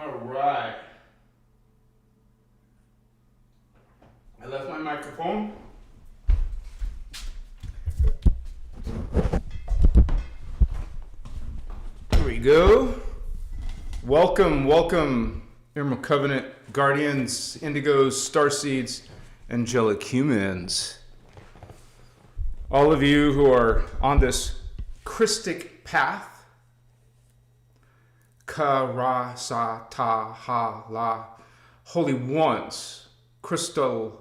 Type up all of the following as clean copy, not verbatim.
All right. I left my microphone. Here we go. Welcome, Emerald Covenant Guardians, Indigos, Starseeds, Angelic Humans. All of you who are on this Christic path, Ka, Ra, Sa, Ta, Ha, La, Holy Ones, Christos,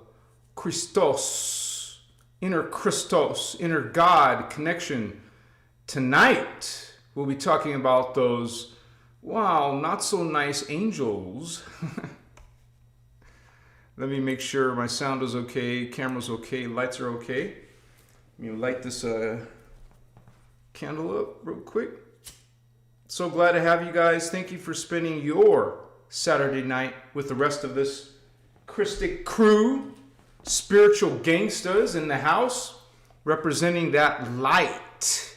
innerchristos, inner God connection. Tonight, we'll be talking about those, wow, not so nice angels. Let me make sure my sound is okay, camera's okay, lights are okay. Let me light this candle up real quick. So glad to have you guys. Thank you for spending your Saturday night with the rest of this Christic crew, spiritual gangstas in the house, representing that light.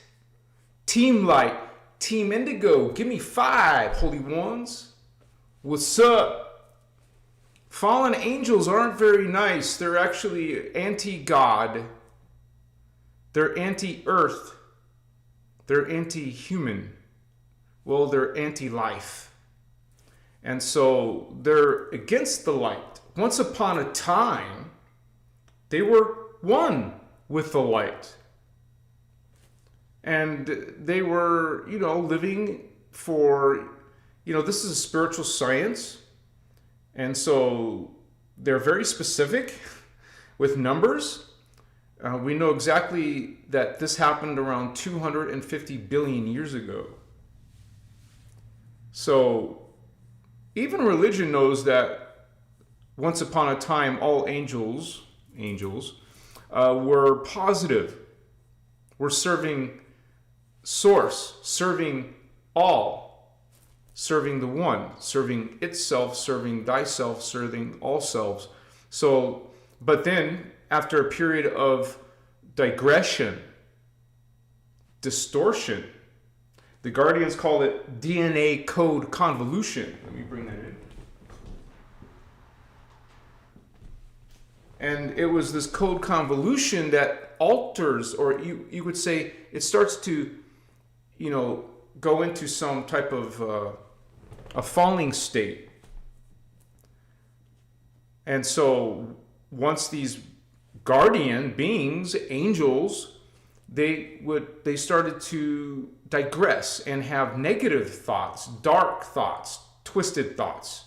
Team Light, Team Indigo, give me 5, Holy Ones. What's up? Fallen angels aren't very nice. They're actually anti-God. They're anti-earth. They're anti-human. Well, they're anti-life. And so they're against the light. Once upon a time, they were one with the light. And they were, living for, this is a spiritual science. And so they're very specific with numbers. We know exactly that this happened around 250 billion years ago. So even religion knows that once upon a time, all angels were positive. We're serving source, serving all. Serving the one, serving itself, serving thyself, serving all selves. So, but then after a period of digression, distortion, the Guardians call it DNA code convolution. Let me bring that in. And it was this code convolution that alters, or you would say, it starts to, go into some type of a falling state. And so once these guardian beings, angels, they started to digress and have negative thoughts, dark thoughts, twisted thoughts.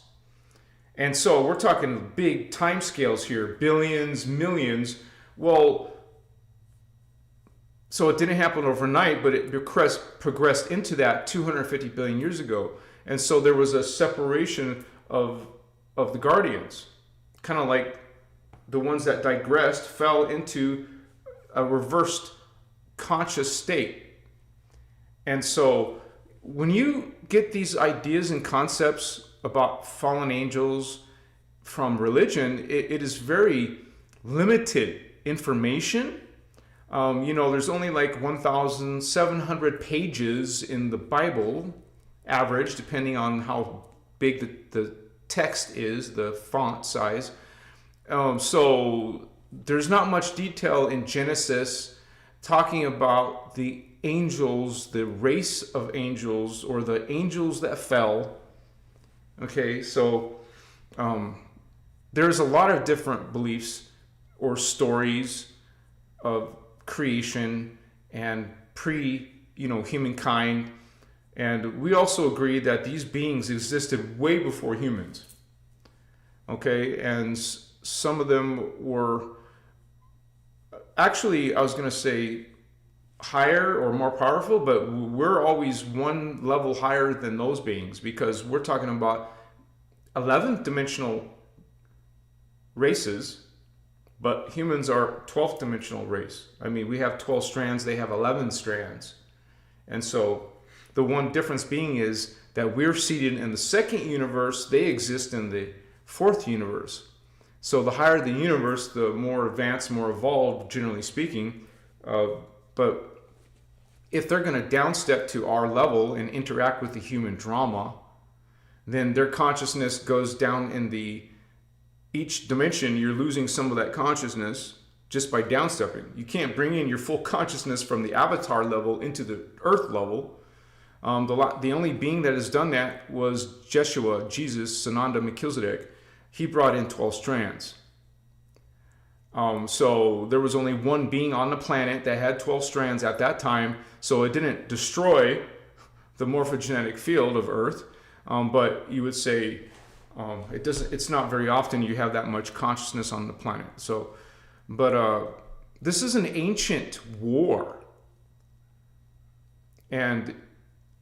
And so we're talking big time scales here, billions, millions. Well, so it didn't happen overnight, but it progressed into that 250 billion years ago. And so there was a separation of the guardians, kind of like the ones that digressed fell into a reversed conscious state. And so when you get these ideas and concepts about fallen angels from religion, it is very limited information. There's only like 1,700 pages in the Bible, average, depending on how big the text is, the font size. So there's not much detail in Genesis talking about the angels, the race of angels, or the angels that fell. Okay, so there's a lot of different beliefs or stories of creation and humankind. And we also agree that these beings existed way before humans. Okay, and some of them were actually, I was going to say higher or more powerful, but we're always one level higher than those beings, because we're talking about 11th dimensional races, but humans are 12th dimensional race. I mean, we have 12 strands, they have 11 strands. And so the one difference being is that we're seated in the second universe, they exist in the fourth universe. So the higher the universe, the more advanced, more evolved, generally speaking. But if they're going to downstep to our level and interact with the human drama, then their consciousness goes down in each dimension. You're losing some of that consciousness just by downstepping. You can't bring in your full consciousness from the avatar level into the earth level. The only being that has done that was Jeshua, Jesus, Sananda Melchizedek. He brought in 12 strands. So there was only one being on the planet that had 12 strands at that time. So it didn't destroy the morphogenetic field of Earth. But you would say it's not very often you have that much consciousness on the planet. But this is an ancient war. And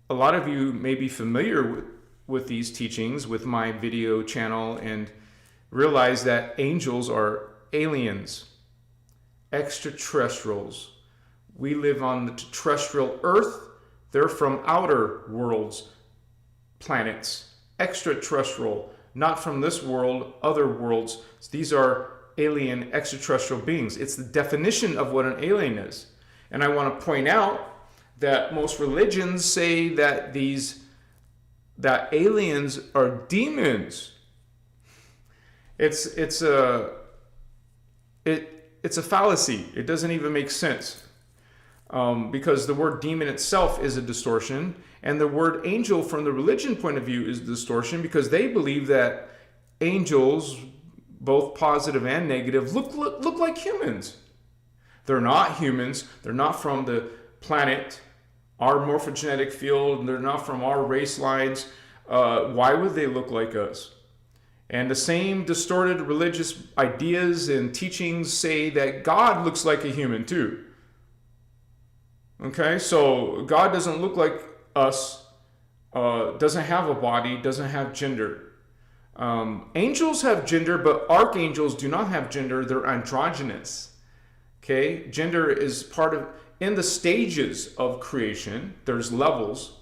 a lot of you may be familiar with these teachings, with my video channel, and realize that angels are aliens, extraterrestrials. We live on the terrestrial Earth. They're from outer worlds, planets, extraterrestrial, not from this world, other worlds. These are alien extraterrestrial beings. It's the definition of what an alien is. And I want to point out that most religions say that aliens are demons. It's a fallacy. It doesn't even make sense. Because the word demon itself is a distortion, and the word angel from the religion point of view is a distortion, because they believe that angels, both positive and negative, look like humans. They're not humans. They're not from the planet, our morphogenetic field, and they're not from our race lines. Why would they look like us? And the same distorted religious ideas and teachings say that God looks like a human too. Okay, so God doesn't look like us, doesn't have a body, doesn't have gender. Angels have gender, but archangels do not have gender. They're androgynous. Okay, gender is part of, in the stages of creation, there's levels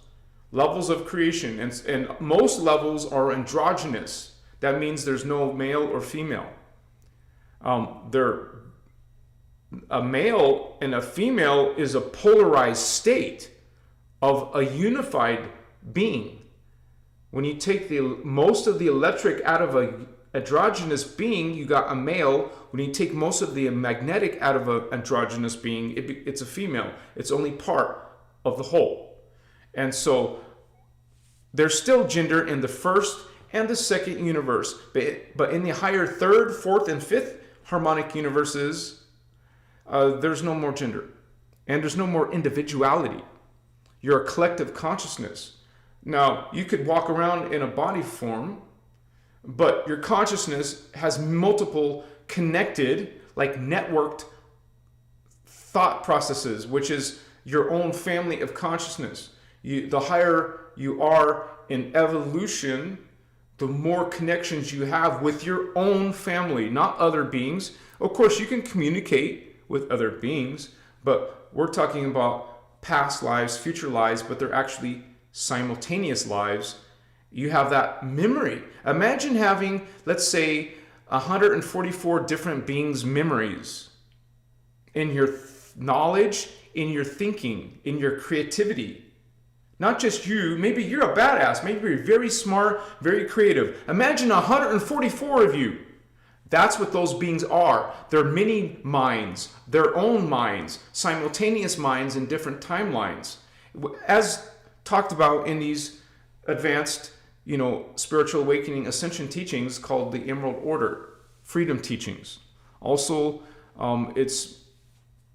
of creation, and most levels are androgynous. That means there's no male or female. A male and a female is a polarized state of a unified being. When you take most of the electric out of a androgynous being, you got a male. When you take most of the magnetic out of an androgynous being, it's a female. It's only part of the whole. And so there's still gender in the first and the second universe. But in the higher third, fourth, and fifth harmonic universes, there's no more gender. And there's no more individuality. You're a collective consciousness. Now, you could walk around in a body form, but your consciousness has multiple connected, like networked thought processes, which is your own family of consciousness. The higher you are in evolution, the more connections you have with your own family, not other beings. Of course, you can communicate with other beings, but we're talking about past lives, future lives, but they're actually simultaneous lives. You have that memory. Imagine having, let's say, 144 different beings' memories in your knowledge, in your thinking, in your creativity. Not just you, maybe you're a badass, maybe you're very smart, very creative. Imagine 144 of you. That's what those beings are. They're mini minds, their own minds, simultaneous minds in different timelines. As talked about in these advanced, spiritual awakening ascension teachings called the Emerald Order, freedom teachings. Also, it's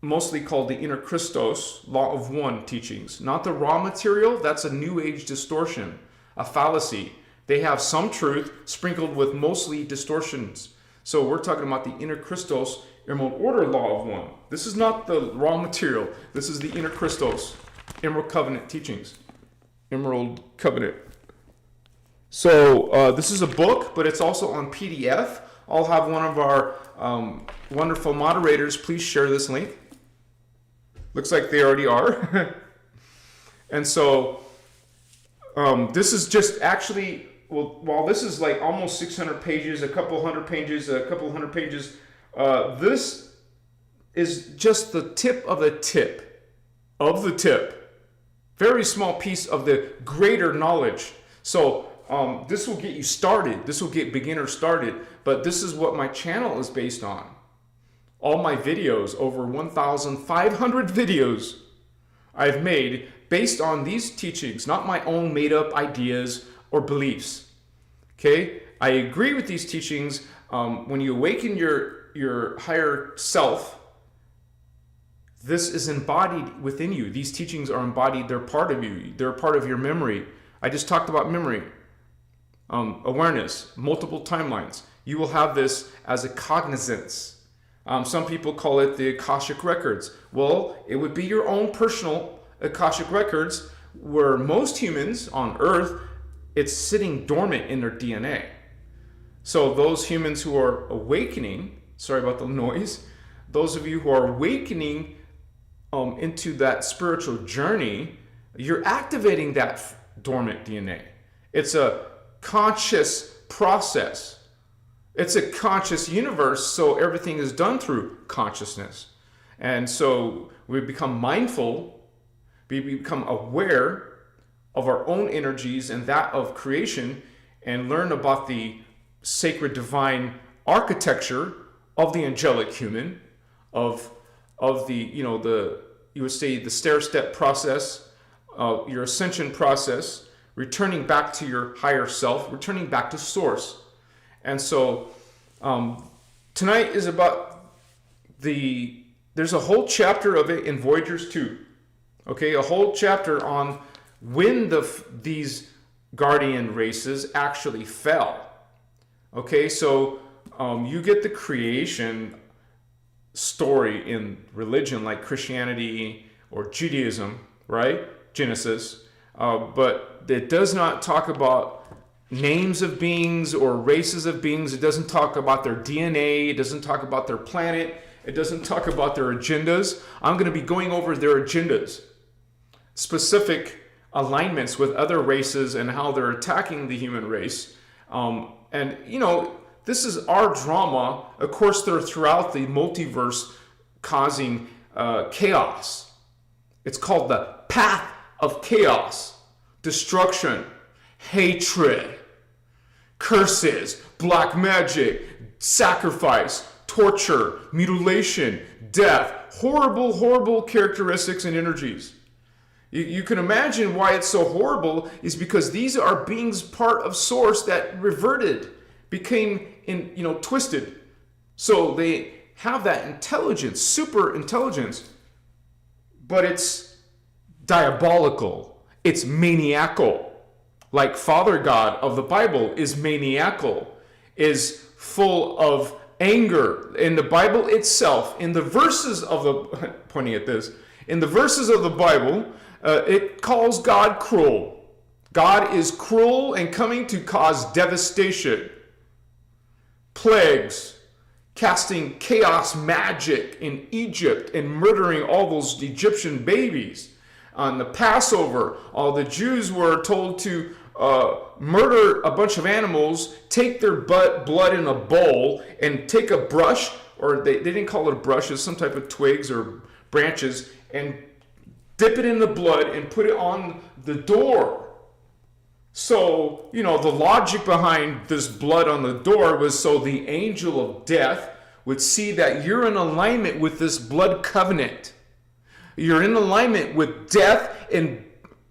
mostly called the innerchristos, law of one teachings. Not the raw material, that's a new age distortion, a fallacy. They have some truth sprinkled with mostly distortions. So we're talking about the innerchristos, Emerald Order, law of one. This is not the raw material. This is the innerchristos, Emerald Covenant teachings. Emerald Covenant. So this is a book, but it's also on PDF. I'll have one of our wonderful moderators please share this link. Looks like they already are. And so this is just actually, while this is like almost 600 pages, a couple hundred pages, this is just the tip of the tip of the tip. Very small piece of the greater knowledge. So this will get you started. This will get beginner started. But this is what my channel is based on. All my videos, over 1,500 videos I've made based on these teachings, not my own made up ideas or beliefs. Okay? I agree with these teachings. When you awaken your higher self, this is embodied within you. These teachings are embodied. They're part of you. They're part of your memory. I just talked about memory, awareness, multiple timelines. You will have this as a cognizance. Some people call it the Akashic Records. Well, it would be your own personal Akashic Records, where most humans on Earth, it's sitting dormant in their DNA. So those humans who are awakening, sorry about the noise, those of you who are awakening into that spiritual journey, you're activating that dormant DNA. It's a conscious process. It's a conscious universe, so everything is done through consciousness. And so we become mindful, we become aware of our own energies and that of creation, and learn about the sacred divine architecture of the angelic human, of the, you would say the stair-step process, your ascension process, returning back to your higher self, returning back to source. And so tonight is about there's a whole chapter of it in Voyagers 2. Okay, a whole chapter on when these guardian races actually fell. Okay, so you get the creation story in religion like Christianity or Judaism, right? Genesis. But it does not talk about names of beings or races of beings. It doesn't talk about their DNA. It doesn't talk about their planet. It doesn't talk about their agendas. I'm going to be going over their agendas, specific alignments with other races and how they're attacking the human race. And, this is our drama. Of course, they're throughout the multiverse causing chaos. It's called the path of chaos, destruction, hatred, curses, black magic, sacrifice, torture, mutilation, death, horrible, horrible characteristics and energies. You can imagine why it's so horrible is because these are beings part of source that reverted, became twisted. So they have that intelligence, super intelligence, but it's diabolical. It's maniacal. Like Father God of the Bible is maniacal, is full of anger. In the Bible itself, in the verses of the, pointing at this, in the verses of the Bible, it calls God cruel. God is cruel and coming to cause devastation, plagues, casting chaos magic in Egypt and murdering all those Egyptian babies. On the Passover, all the Jews were told to murder a bunch of animals, take their blood in a bowl, and take a brush, or they didn't call it a brush, it's some type of twigs or branches, and dip it in the blood and put it on the door. So, the logic behind this blood on the door was so the angel of death would see that you're in alignment with this blood covenant. You're in alignment with death and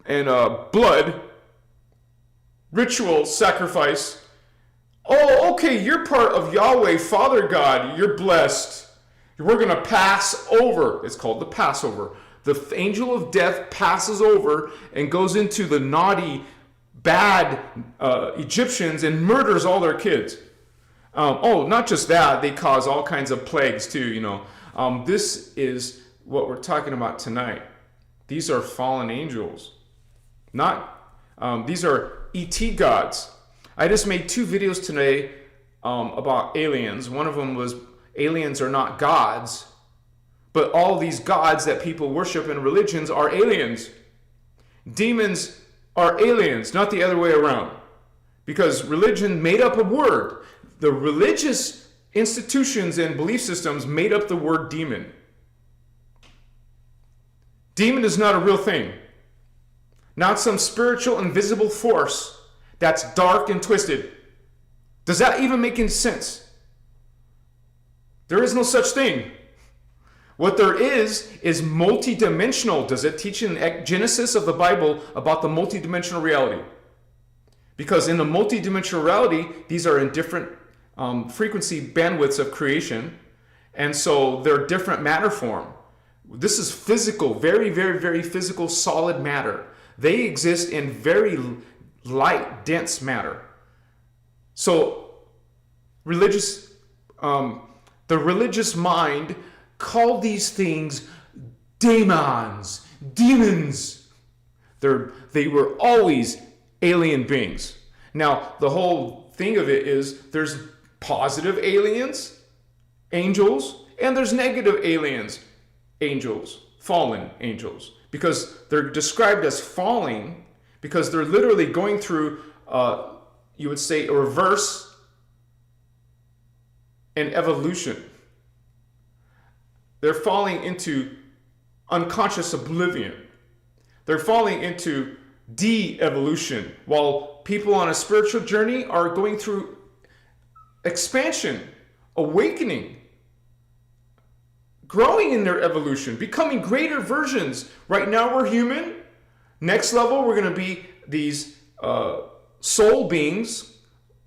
blood, ritual, sacrifice. Oh, okay, you're part of Yahweh, Father God. You're blessed. We're going to pass over. It's called the Passover. The angel of death passes over and goes into the naughty, bad Egyptians and murders all their kids. Not just that, they cause all kinds of plagues too, This is what we're talking about tonight. These are fallen angels. These are ET gods. I just made 2 videos today about aliens. One of them was aliens are not gods, but all these gods that people worship in religions are aliens. Demons are aliens, not the other way around. Because religion made up a word. The religious institutions and belief systems made up the word demon. Demon is not a real thing. Not some spiritual invisible force that's dark and twisted. Does that even make any sense? There is no such thing. What there is multidimensional. Does it teach in Genesis of the Bible about the multidimensional reality? Because in the multidimensional reality, these are in different frequency bandwidths of creation, and so they're different matter form. This is physical, very, very, very physical, solid matter. They exist in very light, dense matter. So the religious mind call these things demons. They were always alien beings. Now, the whole thing of it is there's positive aliens, angels, and there's negative aliens, angels, fallen angels, because they're described as falling because they're literally going through, you would say, a reverse and evolution. They're falling into unconscious oblivion. They're falling into de-evolution, while people on a spiritual journey are going through expansion, awakening, growing in their evolution, becoming greater versions. Right now we're human. Next level, we're going to be these soul beings,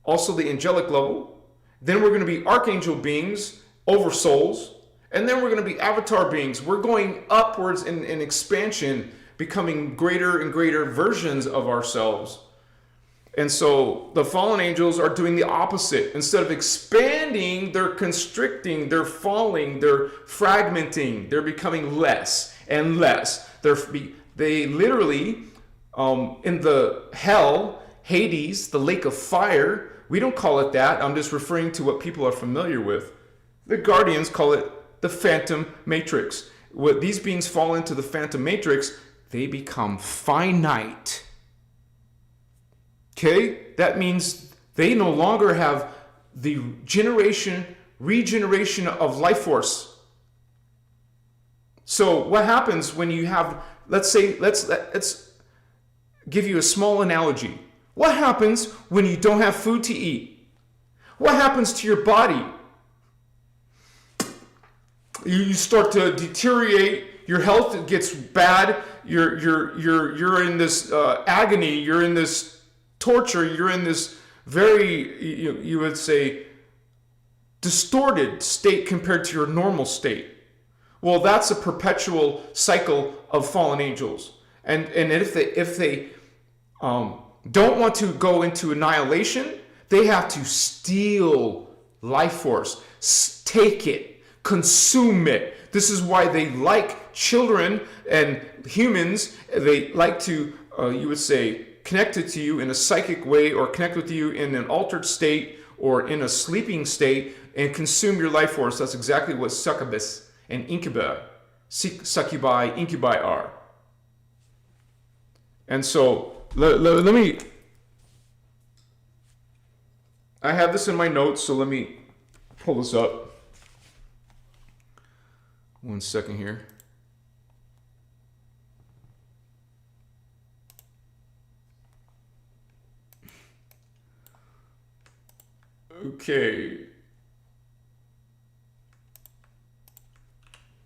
also the angelic level. Then we're going to be archangel beings, over souls. And then we're going to be avatar beings. We're going upwards in expansion, becoming greater and greater versions of ourselves. And so the fallen angels are doing the opposite. Instead of expanding, they're constricting, they're falling, they're fragmenting, they're becoming less and less. They literally, in the hell, Hades, the lake of fire, we don't call it that. I'm just referring to what people are familiar with. The Guardians call it the phantom matrix. When these beings fall into the phantom matrix, they become finite. Okay? That means they no longer have the regeneration of life force. So what happens when you have, let's give you a small analogy. What happens when you don't have food to eat? What happens to your body? You start to deteriorate. Your health gets bad. You're in this agony. You're in this torture. You're in this very, you would say, distorted state compared to your normal state. Well, that's a perpetual cycle of fallen angels. And if they don't want to go into annihilation, they have to steal life force, take it, consume it. This is why they like children and humans. They like to, you would say, connect it to you in a psychic way, or connect with you in an altered state or in a sleeping state and consume your life force. That's exactly what succubus and succubi, incubi are. And so let me, I have this in my notes, so let me pull this up. 1 second here. Okay.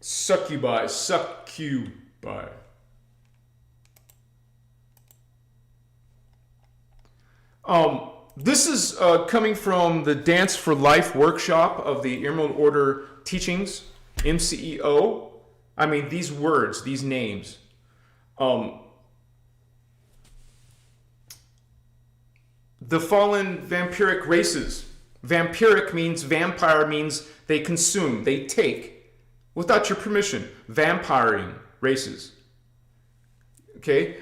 Succubi. This is coming from the Dance for Life workshop of the Emerald Order Teachings, MCEO. I mean, these words, these names. The fallen vampiric races. Vampiric means, vampire means they consume, they take, without your permission. Vampiring races. Okay?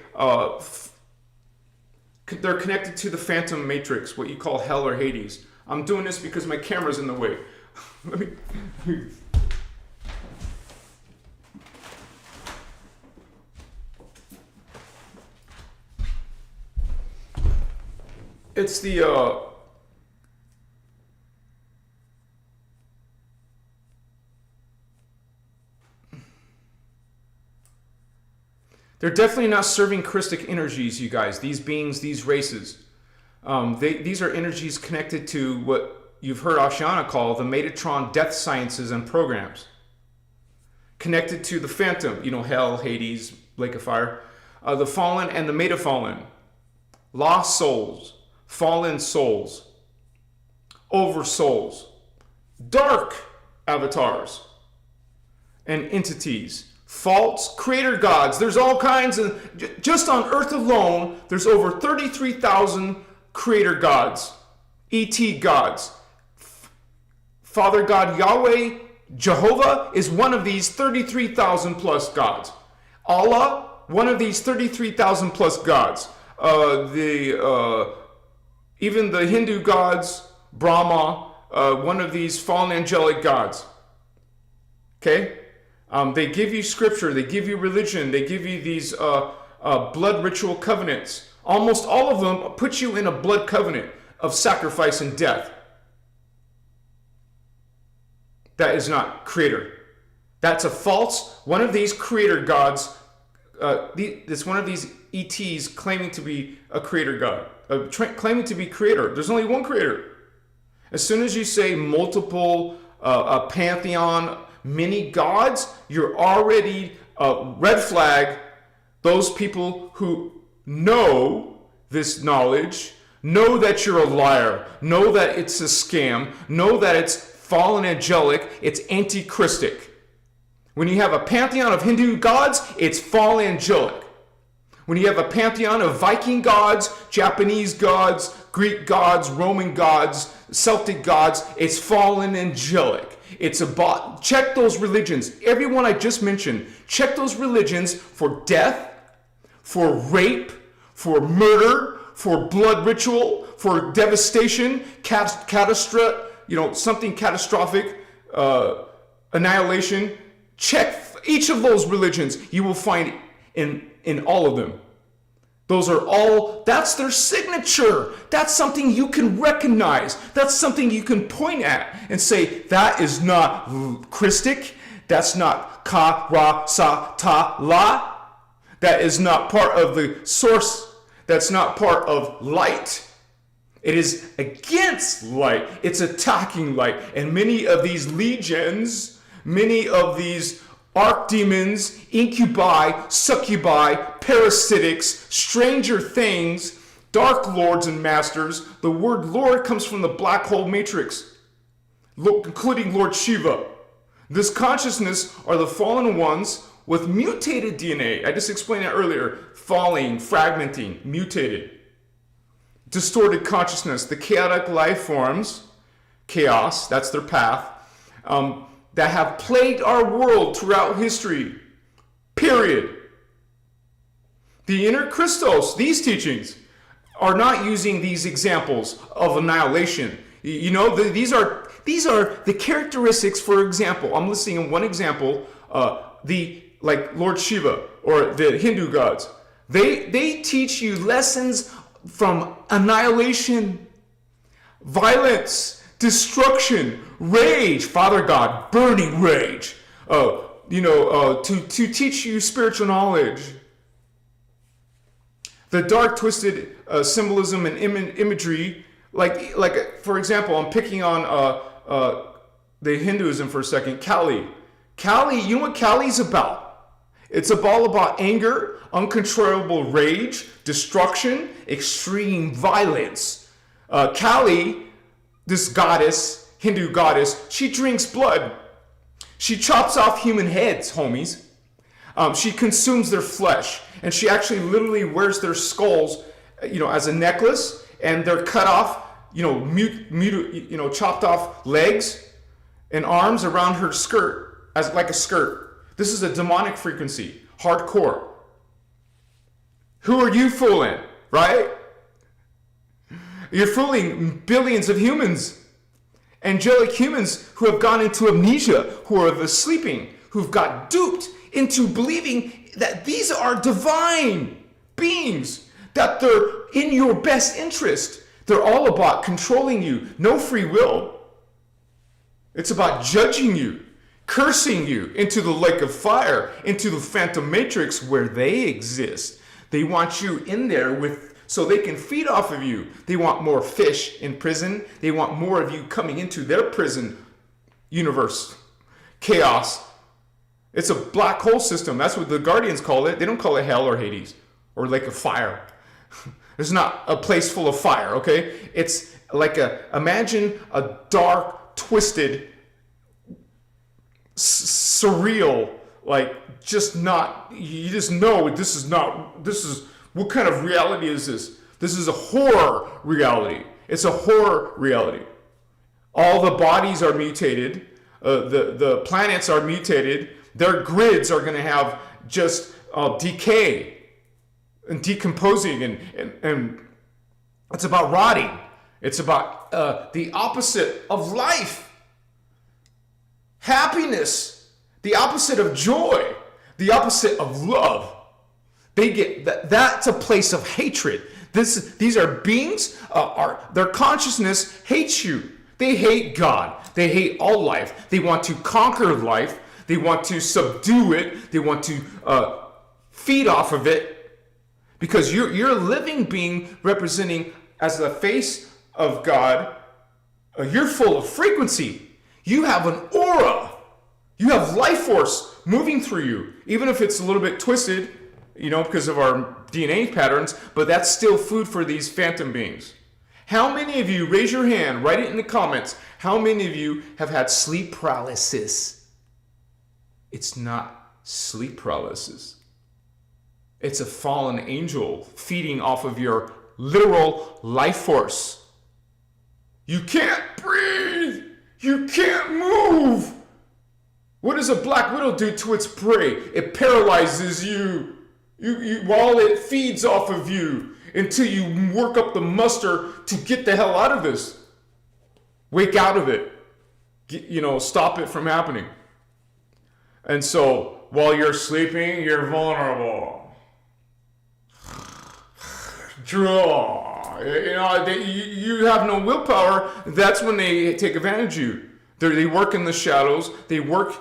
They're connected to the phantom matrix, what you call hell or Hades. I'm doing this because my camera's in the way. Let me... It's the they're definitely not serving Christic energies, you guys. These beings, these races. These are energies connected to what you've heard Oceana call the Metatron death sciences and programs. Connected to the phantom, hell, Hades, lake of fire, the fallen and the metafallen, lost souls, fallen souls, over souls, dark avatars and entities, false creator gods. There's all kinds of, just on earth alone, there's over 33,000 creator gods, ET gods. Father God Yahweh, Jehovah is one of these 33,000 plus gods. Allah, one of these 33,000 plus gods. Even the Hindu gods, Brahma, one of these fallen angelic gods. Okay? They give you scripture, they give you religion, they give you these blood ritual covenants. Almost all of them put you in a blood covenant of sacrifice and death. That is not creator. That's a false, one of these creator gods, it's one of these ETs claiming to be a creator god, claiming to be creator. There's only one creator. As soon as you say multiple, a pantheon, many gods, you're already red flag. Those people who know this knowledge, know that you're a liar, know that it's a scam, know that it's fallen angelic, it's antichristic. When you have a pantheon of Hindu gods, it's fallen angelic. When you have a pantheon of Viking gods, Japanese gods, Greek gods, Roman gods, Celtic gods, it's fallen angelic. It's about, check those religions. Everyone I just mentioned, check those religions for death, for rape, for murder, for blood ritual, for devastation, catastrophe, something catastrophic, annihilation. Check each of those religions. You will find in all of them. Those are all, that's their signature. That's something you can recognize. That's something you can point at and say, that is not Christic. That's not Ka, Ra, Sa, Ta, La. That is not part of the source. That's not part of light. It is against light. It's attacking light. And many of these legions, many of these archdemons, incubi, succubi, parasitics, stranger things, dark lords and masters. The word Lord comes from the black hole matrix, including Lord Shiva. This consciousness are the fallen ones with mutated DNA. I just explained it earlier. Falling, fragmenting, mutated. Distorted consciousness. The chaotic life forms, chaos, that's their path, that have plagued our world throughout history. Period. The innerchristos, these teachings, are not using these examples of annihilation. These are the characteristics. For example, I'm listing in one example, like Lord Shiva or the Hindu gods. They teach you lessons from annihilation, violence, destruction, rage, Father God, burning rage, to teach you spiritual knowledge. The dark, twisted symbolism and imagery, like for example, I'm picking on the Hinduism for a second. Kali, you know what Kali is about? It's all about anger, uncontrollable rage, destruction, extreme violence. Kali, this goddess, Hindu goddess, she drinks blood. She chops off human heads, homies. She consumes their flesh, and she actually literally wears their skulls, as a necklace, and they're cut off, chopped off legs and arms around her skirt, as like a skirt. This is a demonic frequency, hardcore. Who are you fooling, right? You're fooling billions of humans, angelic humans who have gone into amnesia, who are sleeping, who've got duped into believing that these are divine beings, that they're in your best interest. They're all about controlling you, no free will. It's about judging you, cursing you into the lake of fire, into the phantom matrix where they exist. They want you in there with so they can feed off of you. They want more fish in prison. They want more of you coming into their prison universe. Chaos. It's a black hole system. That's what the Guardians call it. They don't call it hell or Hades or lake of fire. There's not a place full of fire, okay? It's like imagine a dark, twisted, surreal, like just not, you just know this is, what kind of reality is this? This is a horror reality. It's a horror reality. All the bodies are mutated. The planets are mutated. Their grids are going to have just decay and decomposing, and it's about rotting. It's about the opposite of life. Happiness, the opposite of joy, the opposite of love. They get that's a place of hatred. These are beings, their consciousness hates you. They hate God. They hate all life. They want to conquer life. They want to subdue it. They want to feed off of it, because you're a living being representing as the face of God. You're full of frequency. You have an aura. You have life force moving through you, even if it's a little bit twisted, because of our DNA patterns, but that's still food for these phantom beings. How many of you, raise your hand, write it in the comments, how many of you have had sleep paralysis? It's not sleep paralysis. It's a fallen angel feeding off of your literal life force. You can't breathe. You can't move. What does a black widow do to its prey? It paralyzes you. While it feeds off of you until you work up the muster to get the hell out of this. Wake out of it. Stop it from happening. And so, while you're sleeping, you're vulnerable. Draw. You have no willpower. That's when they take advantage of you. They work in the shadows. They work,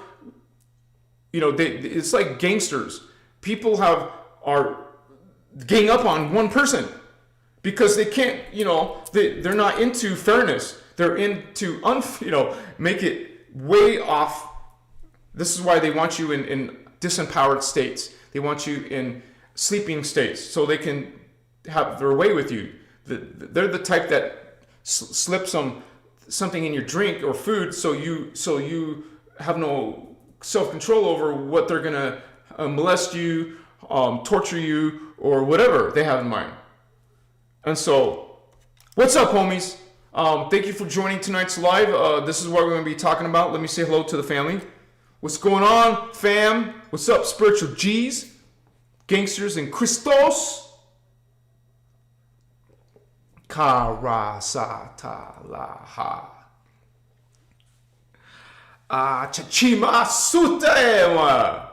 it's like gangsters. People are gang up on one person because they can't, they're not into fairness. They're into, make it way off. This is why they want you in disempowered states. They want you in sleeping states so they can have their way with you. They're the type that slips something in your drink or food so you have no self-control over what they're going to molest you, torture you, or whatever they have in mind. And so, what's up, homies? Thank you for joining tonight's live. This is what we're going to be talking about. Let me say hello to the family. What's going on, fam? What's up, spiritual G's, gangsters, and Christos? Karasatalaha. Chachima sutema.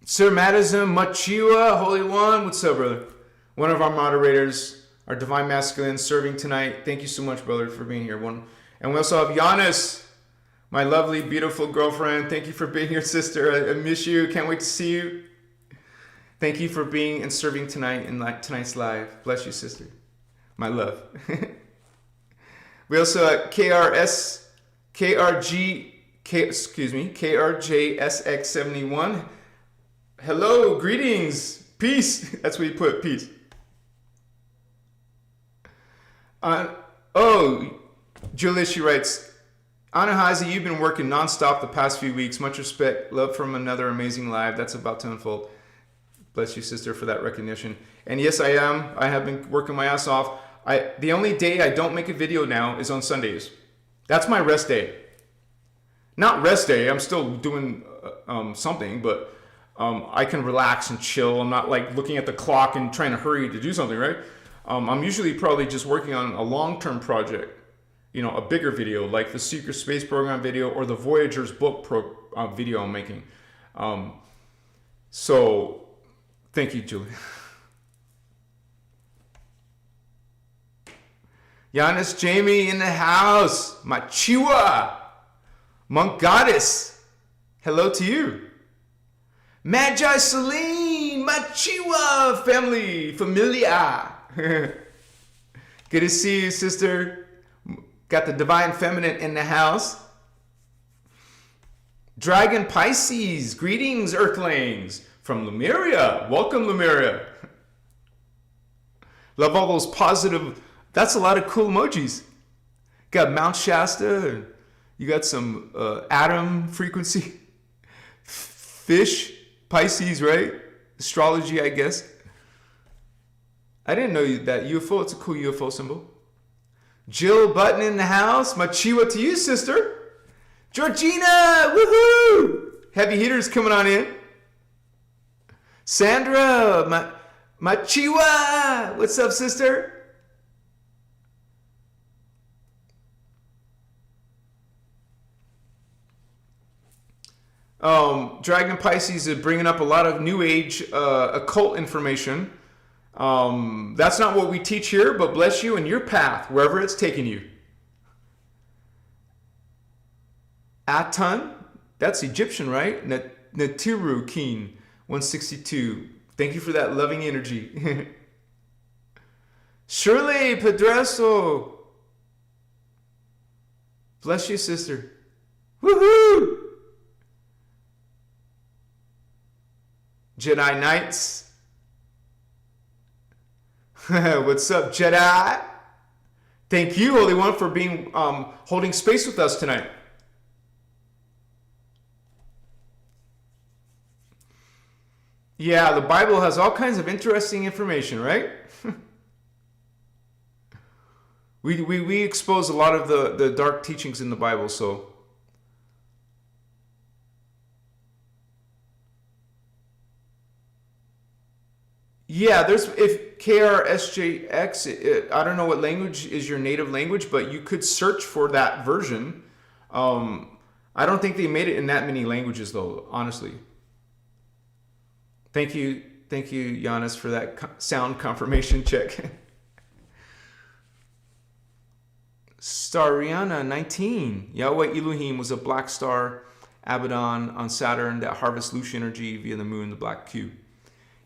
Sir Madison Machiwa, Holy One, what's up, brother? One of our moderators, our Divine Masculine, serving tonight. Thank you so much, brother, for being here. And we also have Giannis, my lovely, beautiful girlfriend. Thank you for being here, sister. I miss you. Can't wait to see you. Thank you for being and serving tonight in tonight's live. Bless you, sister. My love. We also have KRJSX71. Hello, greetings, peace. That's where you put peace. Julia, she writes, Anahazi, you've been working nonstop the past few weeks. Much respect. Love from another amazing live that's about to unfold. Bless you, sister, for that recognition. And yes, I am. I have been working my ass off. The only day I don't make a video now is on Sundays. That's my rest day. Not rest day. I'm still doing something, but I can relax and chill. I'm not like looking at the clock and trying to hurry to do something, right? I'm usually probably just working on a long-term project, a bigger video like the Secret Space Program video or the Voyager's book video I'm making. So thank you, Julie. Giannis Jamie in the house. Machiwa. Monk Goddess. Hello to you. Magi Celine. Machiwa family. Familia. Good to see you, sister. Got the Divine Feminine in the house. Dragon Pisces. Greetings, Earthlings. From Lemuria. Welcome, Lemuria. Love all those positive. That's a lot of cool emojis. Got Mount Shasta. You got some atom frequency. Fish. Pisces, right? Astrology, I guess. I didn't know that UFO. It's a cool UFO symbol. Jill Button in the house. Machiwa to you, sister. Georgina. Woohoo! Heavy hitters coming on in. Sandra. Machiwa. What's up, sister? Dragon Pisces is bringing up a lot of New Age occult information. That's not what we teach here, but bless you in your path, wherever it's taking you. Atan, that's Egyptian, right? Natiru Keen, 162. Thank you for that loving energy. Shirley Pedreso. Bless you, sister. Woohoo! Jedi Knights. What's up, Jedi? Thank you, Holy One, for being holding space with us tonight. Yeah, the Bible has all kinds of interesting information, right? we expose a lot of the dark teachings in the Bible, so. Yeah, if KRSJX, I don't know what language is your native language, but you could search for that version. I don't think they made it in that many languages, though, honestly. Thank you, Giannis, for that sound confirmation check. Stariana 19. Yahweh Elohim was a black star, Abaddon on Saturn that harvests Lush energy via the moon, the black cube.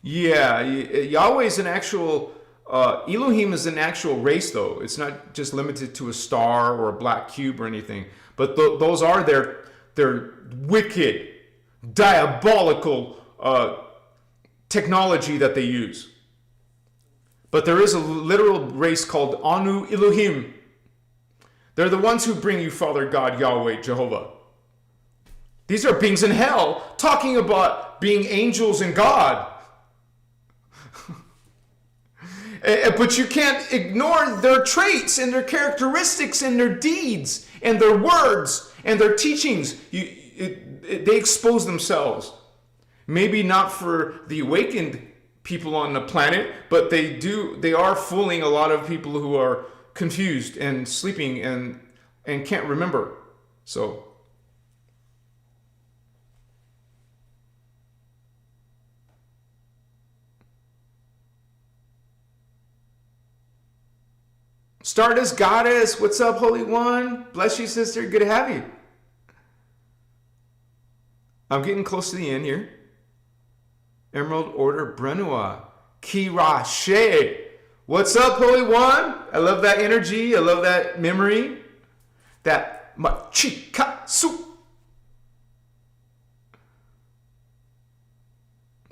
Yeah, Yahweh is an actual, Elohim is an actual race, though. It's not just limited to a star or a black cube or anything. But those are their wicked, diabolical technology that they use. But there is a literal race called Anu Elohim. They're the ones who bring you Father God, Yahweh, Jehovah. These are beings in hell, talking about being angels and God. But you can't ignore their traits and their characteristics and their deeds and their words and their teachings. They expose themselves. Maybe not for the awakened people on the planet, but they are fooling a lot of people who are confused and sleeping and can't remember. So Stardust Goddess, what's up, Holy One? Bless you, sister. Good to have you. I'm getting close to the end here. Emerald Order Brenua. Kirashe. What's up, Holy One? I love that energy. I love that memory. That machikatsu.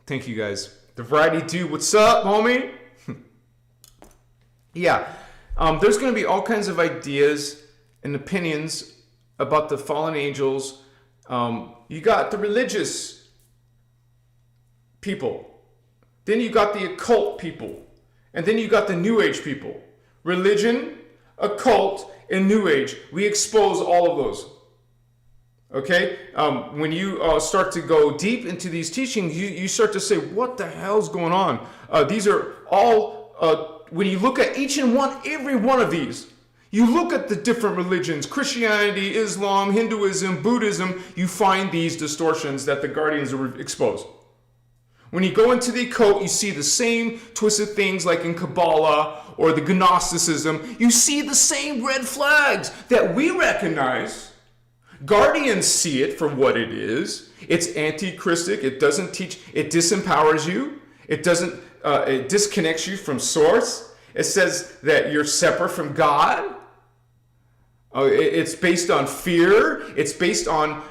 Thank you, guys. The Variety Dude, what's up, homie? Yeah. There's going to be all kinds of ideas and opinions about the fallen angels. You got the religious people. Then you got the occult people. And then you got the New Age people. Religion, occult, and New Age. We expose all of those. Okay? When you start to go deep into these teachings, you start to say, what the hell's going on? These are all... when you look at every one of these, you look at the different religions, Christianity, Islam, Hinduism, Buddhism, you find these distortions that the guardians are exposed. When you go into the occult, you see the same twisted things like in Kabbalah or the Gnosticism. You see the same red flags that we recognize. Guardians see it for what it is. It's anti-Christic. It doesn't teach. It disempowers you. It doesn't. It disconnects you from source. It says that you're separate from God. It's based on fear. It's based on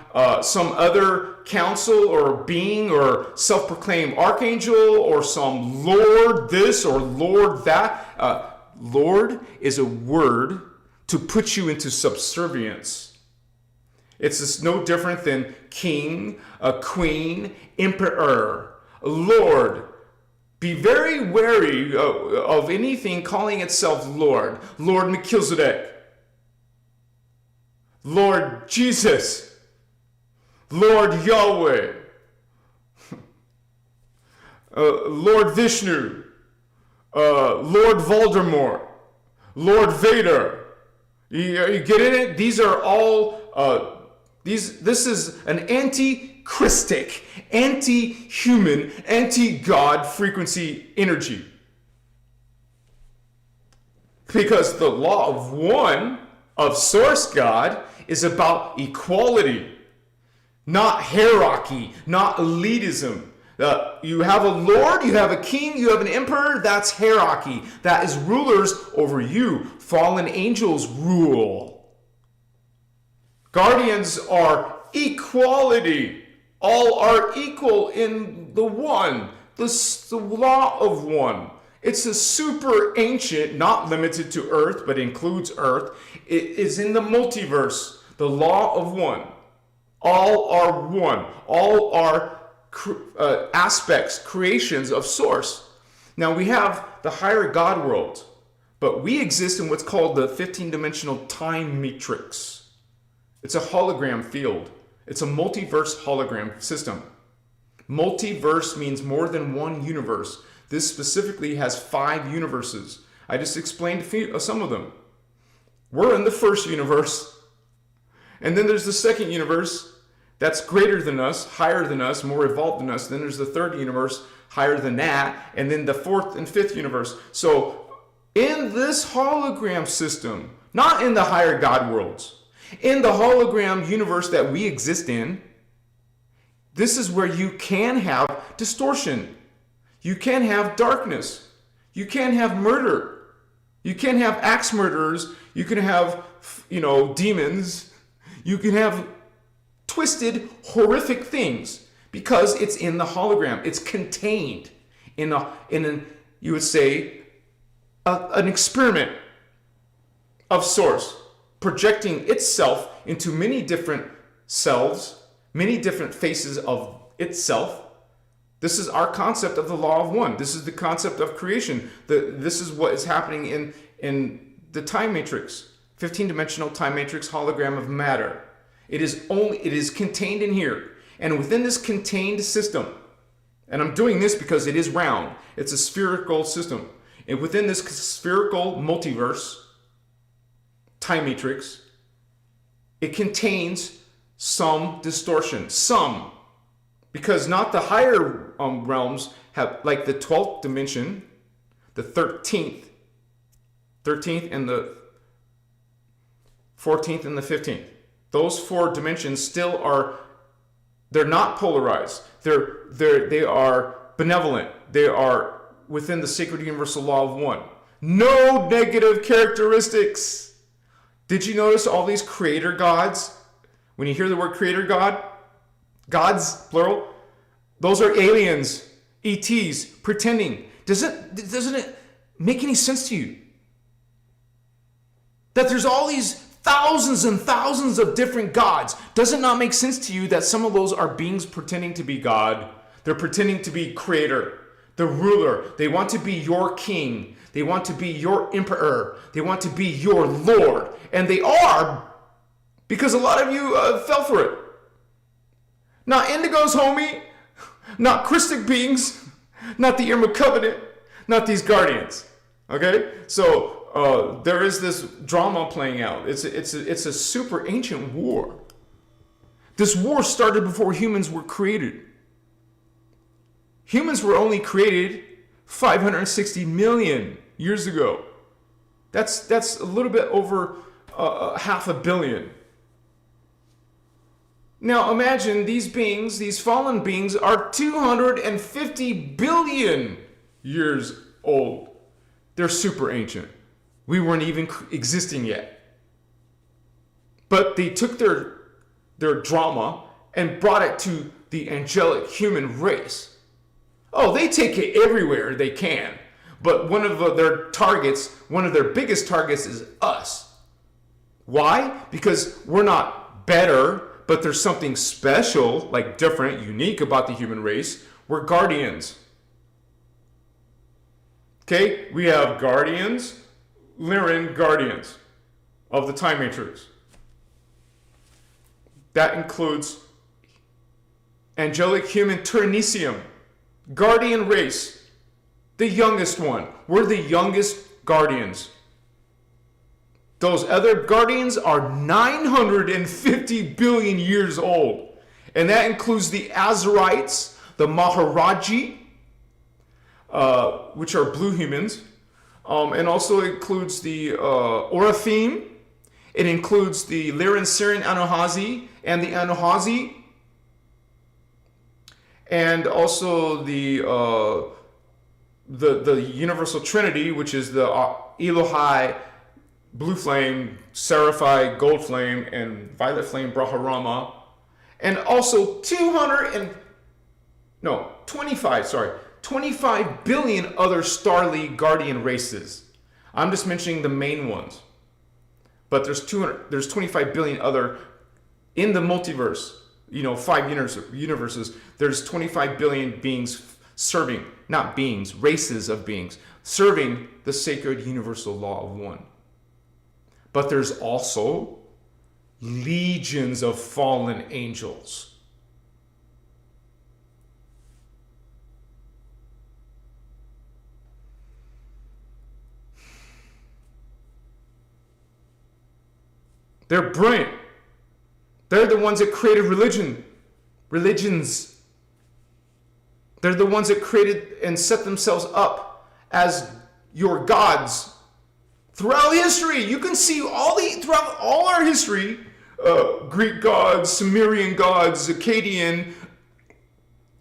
some other council or being or self-proclaimed archangel or some Lord this or Lord that. Lord is a word to put you into subservience. It's just no different than king, a queen, emperor, Lord. Be very wary of anything calling itself Lord. Lord Melchizedek. Lord Jesus, Lord Yahweh, Lord Vishnu, Lord Voldemort, Lord Vader. You get it? These are all, this is an anti-Christic, anti-human, anti-God frequency energy. Because the law of one, of source God, is about equality, not hierarchy, not elitism. You have a lord, you have a king, you have an emperor. That's hierarchy. That is rulers over you. Fallen angels rule. Guardians are equality. All are equal in the one, the law of one. It's a super ancient, not limited to Earth, but includes Earth. It is in the multiverse, the law of one. All are one. All are aspects, creations of source. Now we have the higher God world, but we exist in what's called the 15-dimensional time matrix. It's a hologram field. It's a multiverse hologram system. Multiverse means more than one universe. This specifically has 5 universes. I just explained some of them. We're in the first universe. And then there's the second universe that's greater than us, higher than us, more evolved than us. Then there's the third universe, higher than that. And then the fourth and fifth universe. So in this hologram system, not in the higher God worlds, in the hologram universe that we exist in, this is where you can have distortion. You can have darkness. You can have murder. You can have axe murderers. You can have, demons. You can have twisted, horrific things because it's in the hologram. It's contained in an you would say, an experiment of source, projecting itself into many different selves, many different faces of itself. This is our concept of the law of one. This is the concept of creation. This is what is happening in the time matrix, 15-dimensional time matrix hologram of matter. It is contained in here. And within this contained system, and I'm doing this because it is round, it's a spherical system. And within this spherical multiverse, time matrix, it contains some distortion, some. Because not the higher realms have, like the 12th dimension, the 13th and the 14th and the 15th. Those 4 dimensions still are, they're not polarized. They are benevolent. They are within the sacred universal law of one. No negative characteristics. Did you notice all these creator gods? When you hear the word creator god, gods, plural, those are aliens, ETs, pretending. Doesn't it make any sense to you? That there's all these thousands and thousands of different gods. Does it not make sense to you that some of those are beings pretending to be God? They're pretending to be creator, the ruler. They want to be your king. They want to be your emperor. They want to be your Lord. And they are, because a lot of you fell for it. Not indigos, homie. Not Christic beings. Not the Irma Covenant. Not these guardians. Okay? So there is this drama playing out. It's a super ancient war. This war started before humans were created. Humans were only created 560 million years ago. That's a little bit over half a billion. Now imagine these beings, these fallen beings, are 250 billion years old. They're super ancient. We weren't even existing yet. But they took their drama and brought it to the angelic human race. Oh, they take it everywhere they can. But one of their biggest targets is us. Why? Because we're not better, but there's something special, like different, unique about the human race. We're guardians. Okay? We have guardians, Lyran guardians of the time matrix. That includes angelic human Turnicium, guardian race, the youngest one. We're the youngest guardians. Those other guardians are 950 billion years old. And that includes the Azarites, the Maharaji, which are blue humans. And also includes the Oraphim. It includes the Lyran Syrian Anuhazi and the Anuhazi. And also the Universal Trinity, which is the Elohai, Blue Flame, Seraphai, Gold Flame, and Violet Flame, Brahmarama. And also 25 billion other Starly Guardian races. I'm just mentioning the main ones. But there's 25 billion other in the multiverse. 5 universes. There's 25 billion beings serving, not beings, races of beings, serving the sacred universal law of one. But there's also legions of fallen angels. They're brilliant. They're the ones that created religions. They're the ones that created and set themselves up as your gods. Throughout history, you can see throughout all our history, Greek gods, Sumerian gods, Akkadian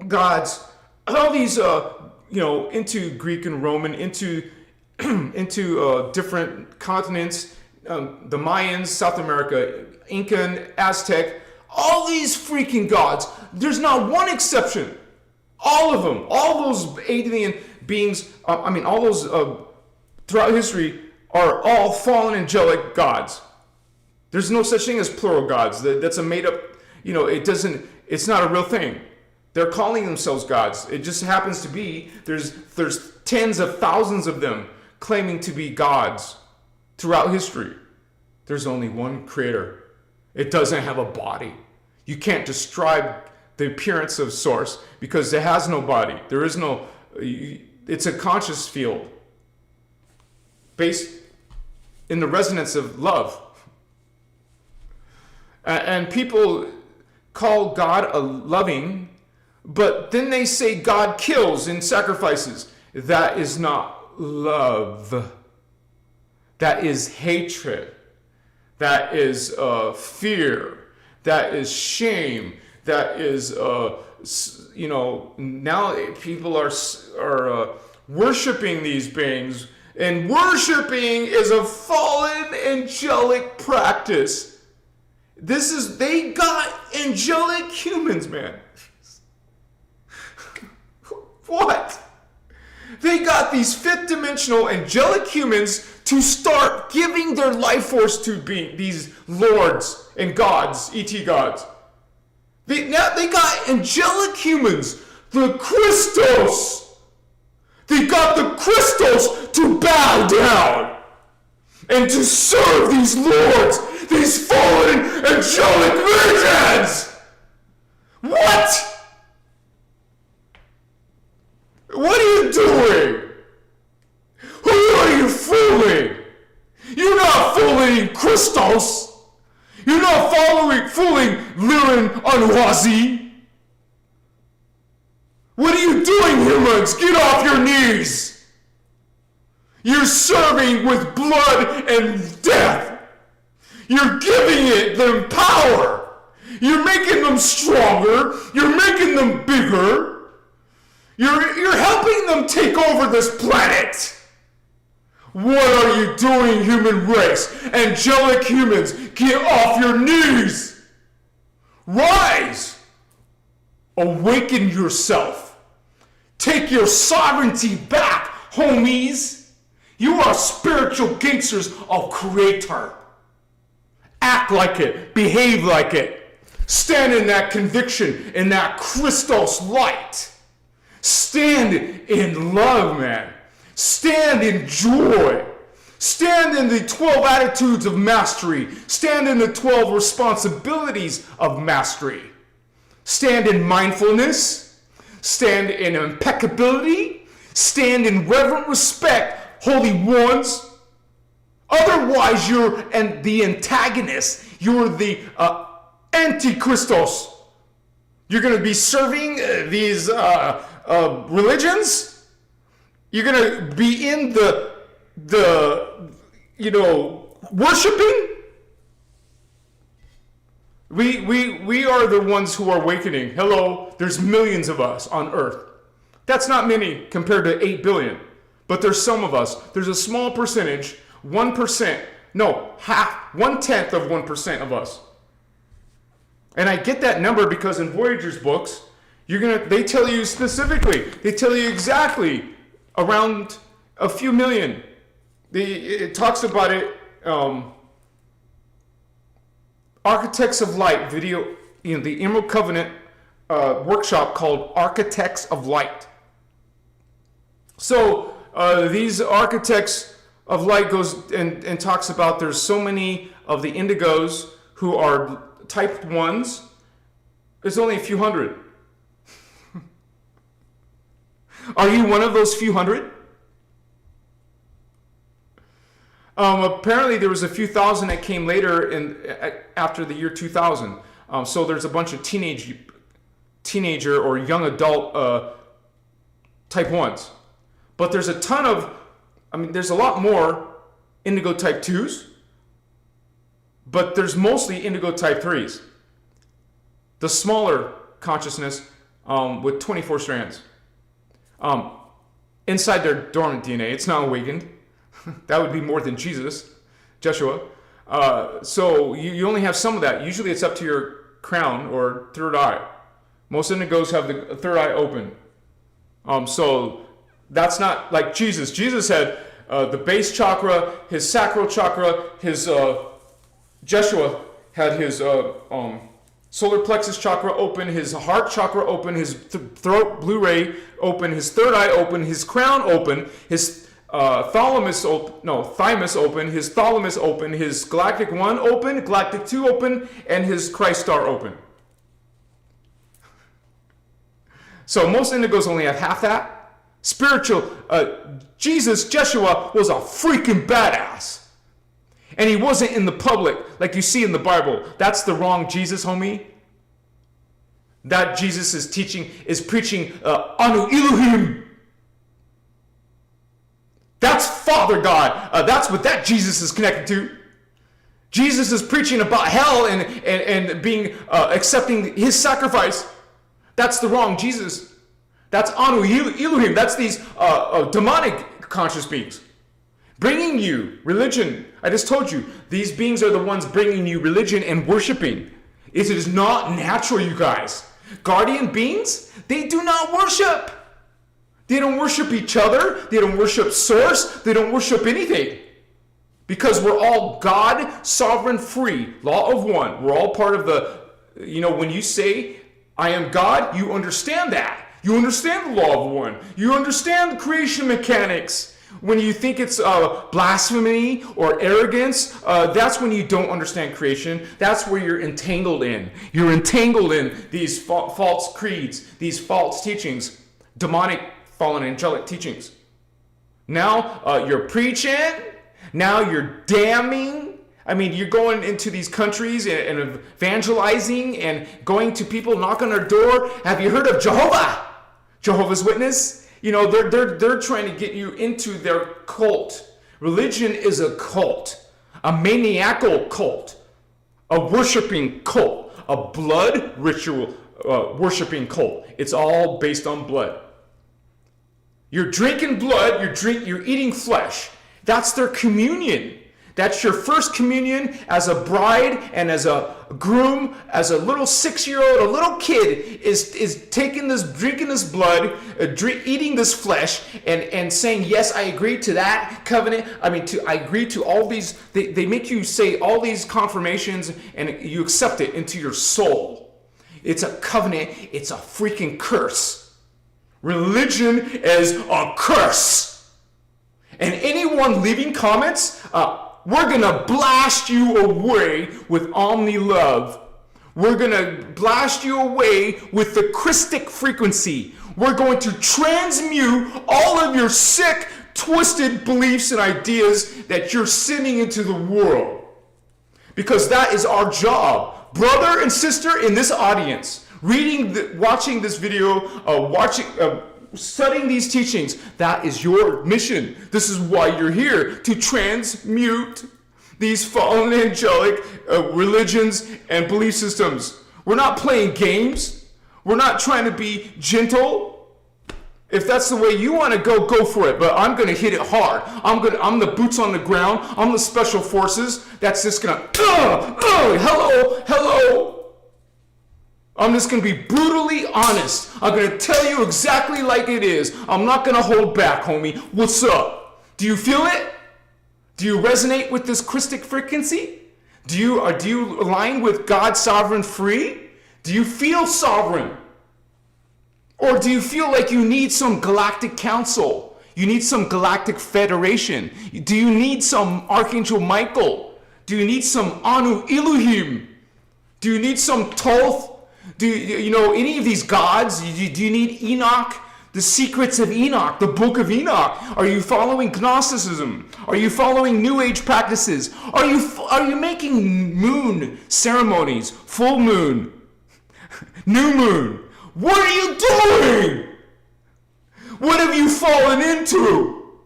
gods, all these, into Greek and Roman, into different continents, the Mayans, South America, Incan, Aztec, all these freaking gods. There's not one exception. All of them, all those alien beings, all those throughout history are all fallen angelic gods. There's no such thing as plural gods. That's a made up, it's not a real thing. They're calling themselves gods. It just happens to be, there's tens of thousands of them claiming to be gods throughout history. There's only one creator. It doesn't have a body. You can't describe the appearance of source because it has no body. There is no, it's a conscious field based in the resonance of love. And people call God a loving, but then they say God kills and sacrifices. That is not love. That is hatred. That is fear. That is shame. That is, now people are worshiping these beings. And worshiping is a fallen angelic practice. They got angelic humans, man. What? They got these fifth dimensional angelic humans to start giving their life force to these lords and gods, ET gods. They got angelic humans, the Christos. They got the Christos to bow down and to serve these lords, these fallen angelic virgins. What? What are you doing? Who are you fooling? You're not fooling Christos. You're not fooling Lyran Anuhazi. What are you doing humans, get off your knees! You're serving with blood and death. You're giving them power. You're making them stronger. You're making them bigger. You're helping them take over this planet. What are you doing, human race? Angelic humans, get off your knees. Rise. Awaken yourself. Take your sovereignty back, homies. You are spiritual gangsters of Creator. Act like it. Behave like it. Stand in that conviction, in that Christos light. Stand in love, man. Stand in joy. Stand in the 12 attitudes of mastery. Stand in the 12 responsibilities of mastery. Stand in mindfulness. Stand in impeccability. Stand in reverent respect, holy ones. Otherwise, you're the antagonist. You're the anti-Christos. You're going to be serving these religions. You're going to be in the worshiping. We are the ones who are awakening. Hello, there's millions of us on earth. That's not many compared to 8 billion. But there's some of us. There's a small percentage, 1%. No, half, 1/10 of 1% of us. And I get that number because in Voyager's books, they tell you specifically, they tell you exactly around a few million. It talks about it, Architects of Light video, the Emerald Covenant workshop called Architects of Light. So these Architects of Light goes and talks about there's so many of the indigos who are type 1s. There's only a few hundred. Are you one of those few hundred? Apparently there was a few thousand that came later after the year 2000. So there's a bunch of teenager or young adult type 1s. But there's a ton of, there's a lot more indigo type 2s, but there's mostly indigo type 3s. The smaller consciousness with 24 strands. Inside their dormant DNA, it's not awakened. That would be more than Jesus, Joshua. So you only have some of that. Usually it's up to your crown or third eye. Most indigos have the third eye open. So that's not like Jesus. Jesus had the base chakra, his sacral chakra, his Joshua had his solar plexus chakra open, his heart chakra open, his throat Blu-ray open, his third eye open, his crown open, his thymus open, his thalamus open, his galactic 1 open, galactic 2 open, and his Christ star open. So most indigos only have half that. Spiritual, Jesus, Joshua, was a freaking badass. And he wasn't in the public like you see in the Bible. That's the wrong Jesus, homie. That Jesus is preaching Anu Elohim. That's Father God. That's what that Jesus is connected to. Jesus is preaching about hell and being accepting his sacrifice. That's the wrong Jesus. That's Anu Elohim. That's these demonic conscious beings. Bringing you religion. I just told you, these beings are the ones bringing you religion and worshiping. It is not natural, you guys. Guardian beings, they do not worship. They don't worship each other. They don't worship source. They don't worship anything. Because we're all God, sovereign, free, law of one. We're all part of the, when you say, I am God, you understand that. You understand the law of one. You understand the creation mechanics. When you think it's blasphemy or arrogance, that's when you don't understand creation. That's where you're entangled in. You're entangled in these false creeds, these false teachings, demonic, fallen angelic teachings. Now you're preaching. Now you're damning. You're going into these countries and evangelizing and going to people, knock on their door. Have you heard of Jehovah? Jehovah's Witness, they're trying to get you into their cult. Religion is a cult, a maniacal cult, a worshiping cult, a blood ritual worshiping cult. It's all based on blood. You're drinking blood, you're eating flesh. That's their communion. That's your first communion as a bride and as a groom, as a little 6-year-old, a little kid is drinking this blood, eating this flesh, and saying, yes, I agree to that covenant. I agree to all these. They make you say all these confirmations, and you accept it into your soul. It's a covenant. It's a freaking curse. Religion is a curse. And anyone leaving comments, we're going to blast you away with Omni Love. We're going to blast you away with the Christic frequency. We're going to transmute all of your sick, twisted beliefs and ideas that you're sending into the world. Because that is our job. Brother and sister in this audience, watching this video, studying these teachings, that is your mission. This is why you're here, to transmute these fallen angelic religions and belief systems. We're not playing games. We're not trying to be gentle. If that's the way you want to go for it. But I'm going to hit it hard. I'm the boots on the ground. I'm the special forces. That's just going to, hello. I'm just going to be brutally honest. I'm going to tell you exactly like it is. I'm not going to hold back, homie. What's up? Do you feel it? Do you resonate with this Christic frequency? Do you align with God's sovereign free? Do you feel sovereign? Or do you feel like you need some galactic council? You need some galactic federation? Do you need some Archangel Michael? Do you need some Anu Elohim? Do you need some Thoth? Do you know any of these gods? Do you need Enoch? The secrets of Enoch, the book of Enoch. Are you following Gnosticism? Are you following New Age practices? Are you making moon ceremonies? Full moon, new moon. What are you doing? What have you fallen into?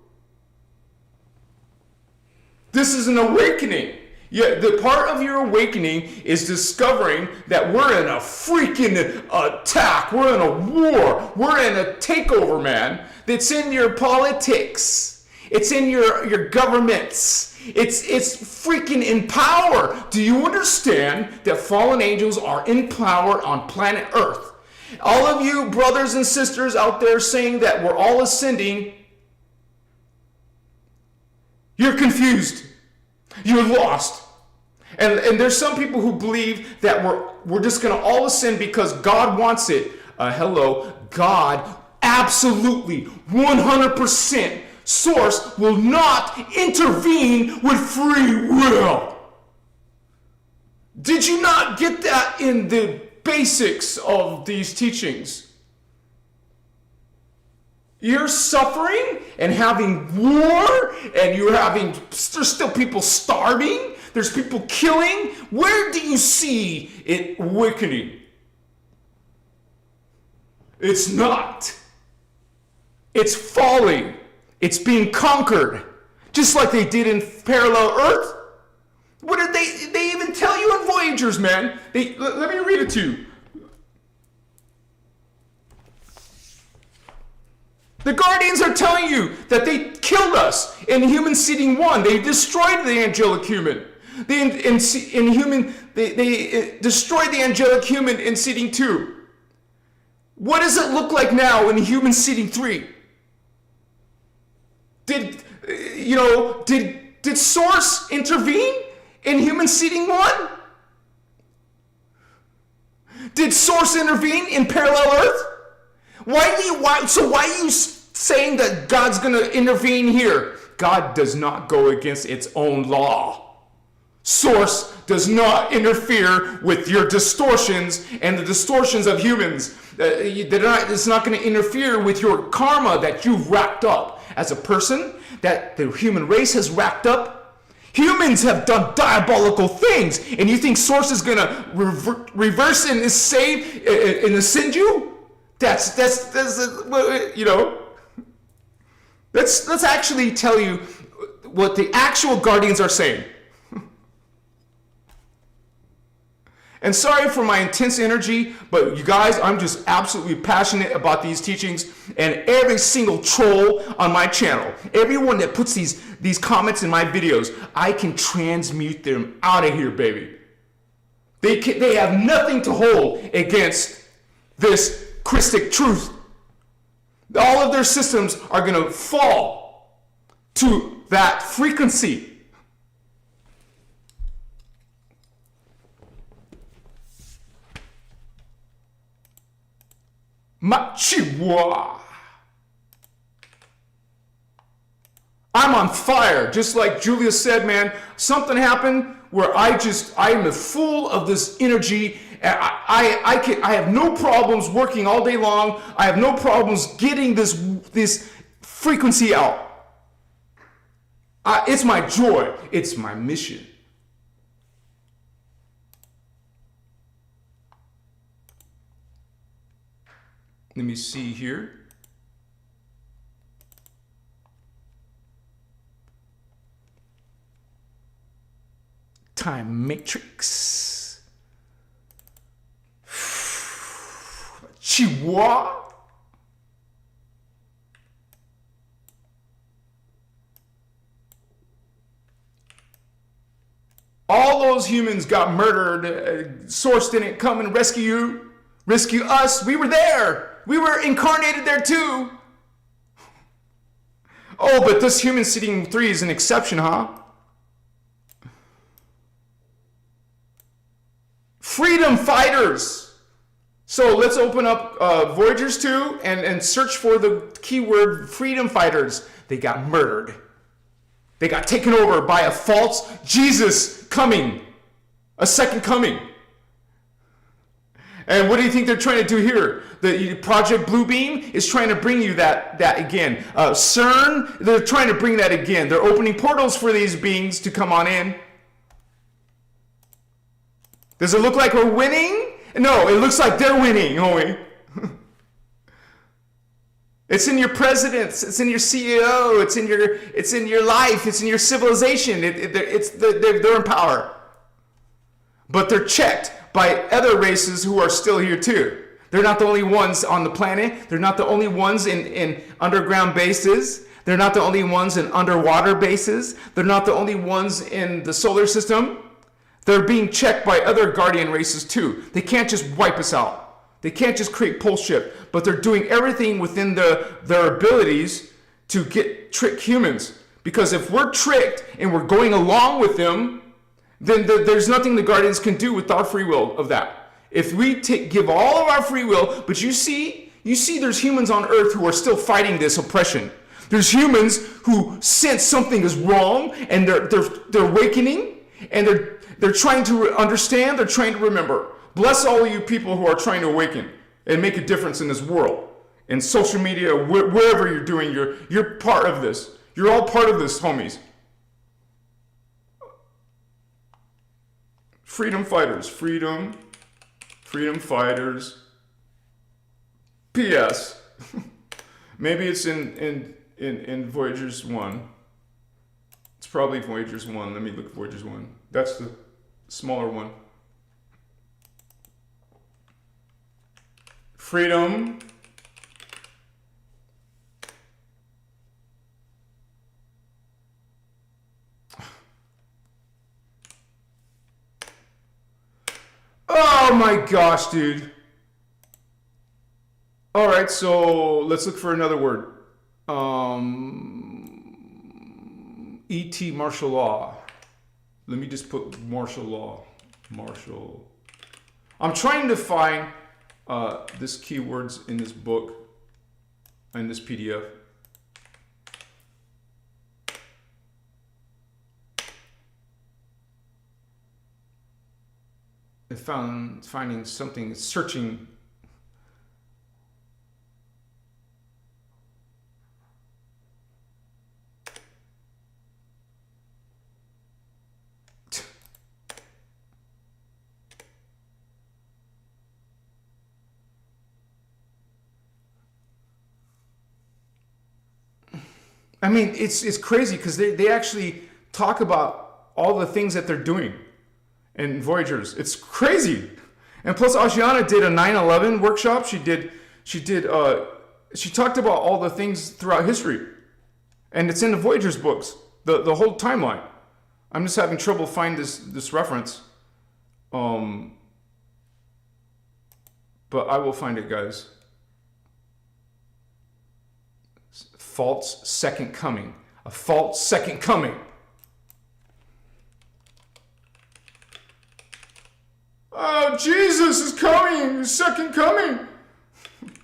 This is an awakening. Yeah, the part of your awakening is discovering that we're in a freaking attack. We're in a war. We're in a takeover, man. That's in your politics. It's in your governments. It's freaking in power. Do you understand that fallen angels are in power on planet Earth? All of you brothers and sisters out there saying that we're all ascending, you're confused. You're lost. And there's some people who believe that we're just going to all ascend because God wants it. Hello, God absolutely 100% source will not intervene with free will. Did you not get that in the basics of these teachings? You're suffering and having war, and there's still people starving, there's people killing. Where do you see it awakening? It's not. It's falling. It's being conquered, just like they did in Parallel Earth. What did they even tell you in Voyagers, man? Let me read it to you. The Guardians are telling you that they killed us in Human Seeding 1. They destroyed the angelic human. They destroyed the angelic human in Seeding 2. What does it look like now in Human Seeding 3? Did Source intervene in Human Seeding 1? Did Source intervene in Parallel Earth? Why are you saying that God's going to intervene here? God does not go against its own law. Source does not interfere with your distortions and the distortions of humans. It's not going to interfere with your karma that you've racked up as a person, that the human race has racked up. Humans have done diabolical things, and you think Source is going to reverse and save and ascend you? you know. Let's actually tell you what the actual guardians are saying. And sorry for my intense energy, but you guys, I'm just absolutely passionate about these teachings. And every single troll on my channel, everyone that puts these comments in my videos, I can transmute them out of here, baby. They have nothing to hold against this Christic truth. All of their systems are going to fall to that frequency. Machiwa. I'm on fire. Just like Julia said, man, something happened where I am full of this energy. I have no problems working all day long. I have no problems getting this frequency out. It's my joy. It's my mission. Let me see here. Time matrix. Chihuahua. All those humans got murdered. Source didn't come and rescue us. We were there. We were incarnated there too. Oh, but this human sitting 3 is an exception, huh? Freedom fighters. So let's open up Voyagers 2 and search for the keyword freedom fighters. They got murdered. They got taken over by a false Jesus coming. A second coming. And what do you think they're trying to do here? The Project Bluebeam is trying to bring you that again. CERN, they're trying to bring that again. They're opening portals for these beings to come on in. Does it look like we're winning? No, it looks like they're winning, homie. It's in your presidents, it's in your CEO, it's in your life, it's in your civilization. They're in power. But they're checked by other races who are still here too. They're not the only ones on the planet. They're not the only ones in underground bases. They're not the only ones in underwater bases. They're not the only ones in the solar system. They're being checked by other guardian races too. They can't just wipe us out. They can't just create pulse shift, but they're doing everything within their abilities to trick humans. Because if we're tricked and we're going along with them, then there's nothing the guardians can do with our free will of that. If we give all of our free will, but you see there's humans on earth who are still fighting this oppression. There's humans who sense something is wrong and they're awakening and they're trying to understand, they're trying to remember. Bless all of you people who are trying to awaken and make a difference in this world. In social media, wherever you're doing, you're part of this. You're all part of this, homies. Freedom fighters, freedom fighters. P.S. Maybe it's in Voyagers 1. It's probably Voyagers 1. Let me look at Voyagers 1. That's the smaller one. Freedom. Oh my gosh, dude. All right, so let's look for another word. E.T. martial law. Let me just put martial law. Martial. I'm trying to find this keywords in this book, in this PDF. And finding something, searching. I mean, it's crazy because they actually talk about all the things that they're doing in Voyagers. It's crazy. And plus, Ashiana did a 9/11 workshop. She talked about all the things throughout history, and it's in the Voyagers books, the whole timeline. I'm just having trouble finding this reference, but I will find it, guys. False second coming. A false second coming. Oh, Jesus is coming. His second coming.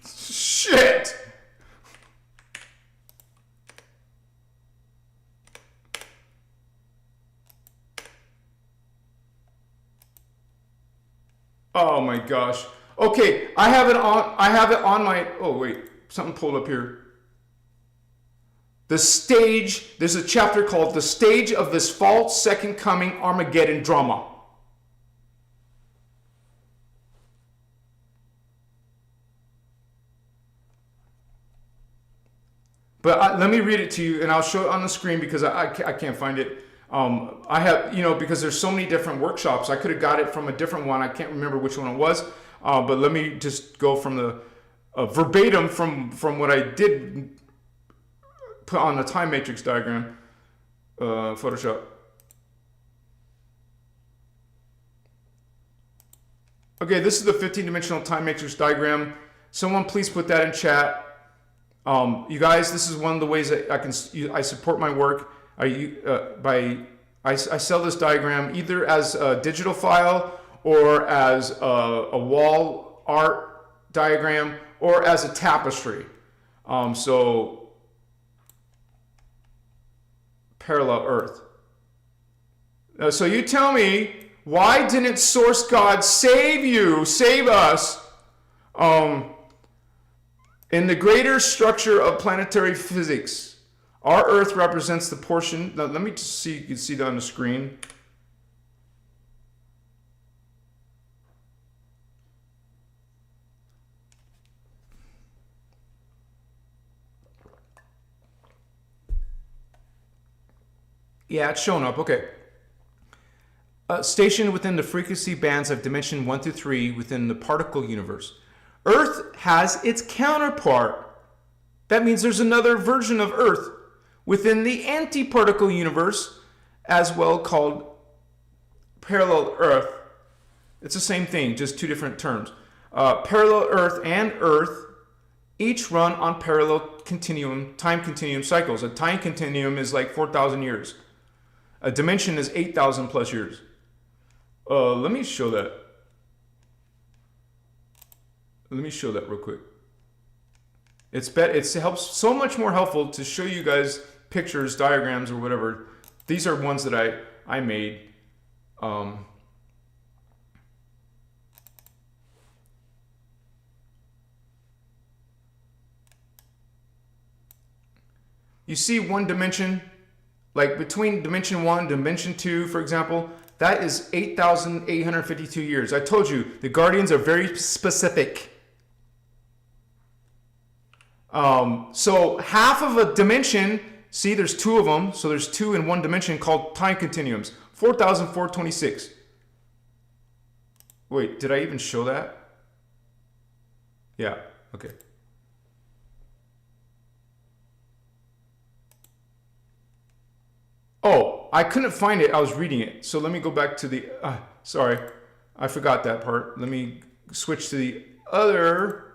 Shit. Oh my gosh. Okay, I have it on my, oh wait, something pulled up here. The stage, there's a chapter called The Stage of This False Second Coming Armageddon Drama. But let me read it to you, and I'll show it on the screen because I can't find it. I have, because there's so many different workshops. I could have got it from a different one. I can't remember which one it was. But let me just go from the verbatim from what I did put on the time matrix diagram, Photoshop. Okay, this is the 15-dimensional time matrix diagram. Someone please put that in chat. You guys, this is one of the ways that I support my work. I sell this diagram either as a digital file or as a wall art diagram or as a tapestry. So parallel Earth. So you tell me, why didn't Source God save us? In the greater structure of planetary physics, our Earth represents the portion. Now, let me just see, you can see that on the screen. Yeah, it's showing up. Okay. Stationed within the frequency bands of dimension 1 through 3 within the particle universe. Earth has its counterpart. That means there's another version of Earth within the antiparticle universe, as well called parallel Earth. It's the same thing, just two different terms. Parallel Earth and Earth each run on parallel time continuum cycles. A time continuum is like 4,000 years. A dimension is 8,000 plus years. Let me show that. Let me show that real quick. It helps so much more helpful to show you guys pictures, diagrams, or whatever. These are ones that I made. You see one dimension, like between dimension 1 and dimension 2, for example, that is 8,852 years. I told you, the Guardians are very specific. So half of a dimension, see there's two of them, so there's two in one dimension called time continuums, 4,426. Wait, did I even show that? Yeah, okay. Oh, I couldn't find it. I was reading it. So let me go back to the, sorry, I forgot that part. Let me switch to the other.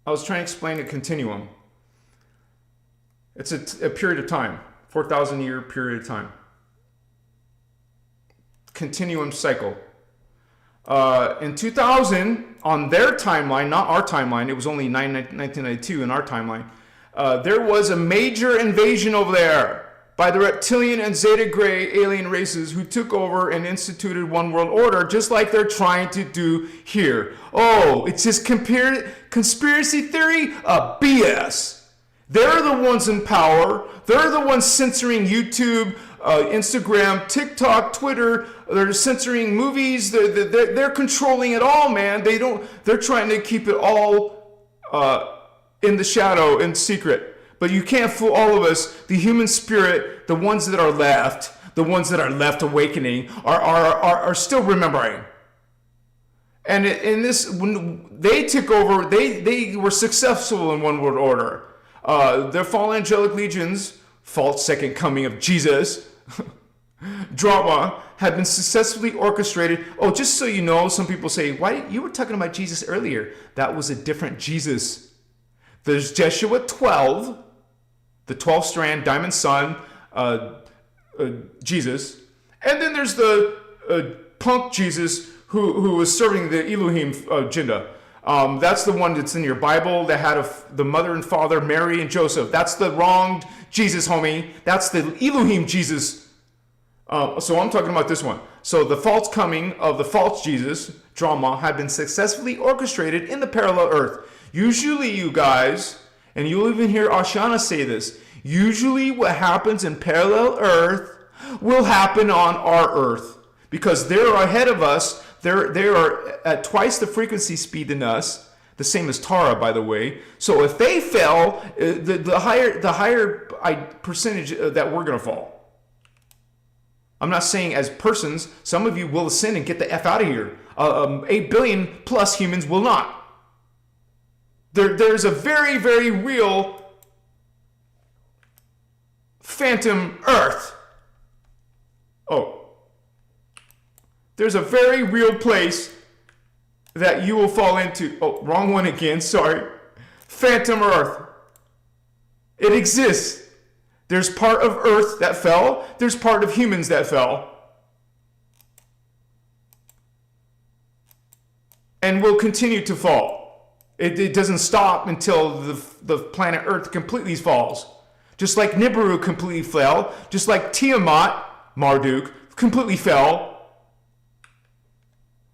I was trying to explain a continuum. It's a period of time, 4,000 year period of time. Continuum cycle. In 2000, on their timeline, not our timeline, it was only 1992 in our timeline, there was a major invasion over there by the reptilian and Zeta Gray alien races who took over and instituted one world order, just like they're trying to do here. Oh, it's just conspiracy theory? BS. They're the ones in power. They're the ones censoring YouTube, Instagram, TikTok, Twitter. They're censoring movies. They're controlling it all, man. They're trying to keep it all in the shadow, in secret. But you can't fool all of us. The human spirit, the ones that are left, awakening, are still remembering. And in this, when they took over, they were successful in one world order. Their fallen angelic legions, false second coming of Jesus, drama had been successfully orchestrated. Oh, just so you know, some people say, why you were talking about Jesus earlier? That was a different Jesus. There's Joshua 12, the 12th strand, diamond sun, Jesus. And then there's the punk Jesus who was serving the Elohim agenda. That's the one that's in your Bible that had the mother and father, Mary and Joseph. That's the wronged Jesus, homie. That's the Elohim Jesus. So I'm talking about this one. So the false coming of the false Jesus drama had been successfully orchestrated in the parallel earth. Usually, you guys, and you'll even hear Ashana say this, usually what happens in parallel earth will happen on our earth. Because they're ahead of us. They are at twice the frequency speed than us. The same as Tara, by the way. So if they fell, the higher percentage that we're going to fall. I'm not saying as persons, some of you will ascend and get the F out of here. 8 billion plus humans will not. There's a very, very real phantom Earth. Oh. There's a very real place that you will fall into. Oh, wrong one again, sorry. Phantom Earth. It exists. There's part of Earth that fell. There's part of humans that fell. And will continue to fall. It doesn't stop until the planet Earth completely falls. Just like Nibiru completely fell. Just like Tiamat, Marduk, completely fell.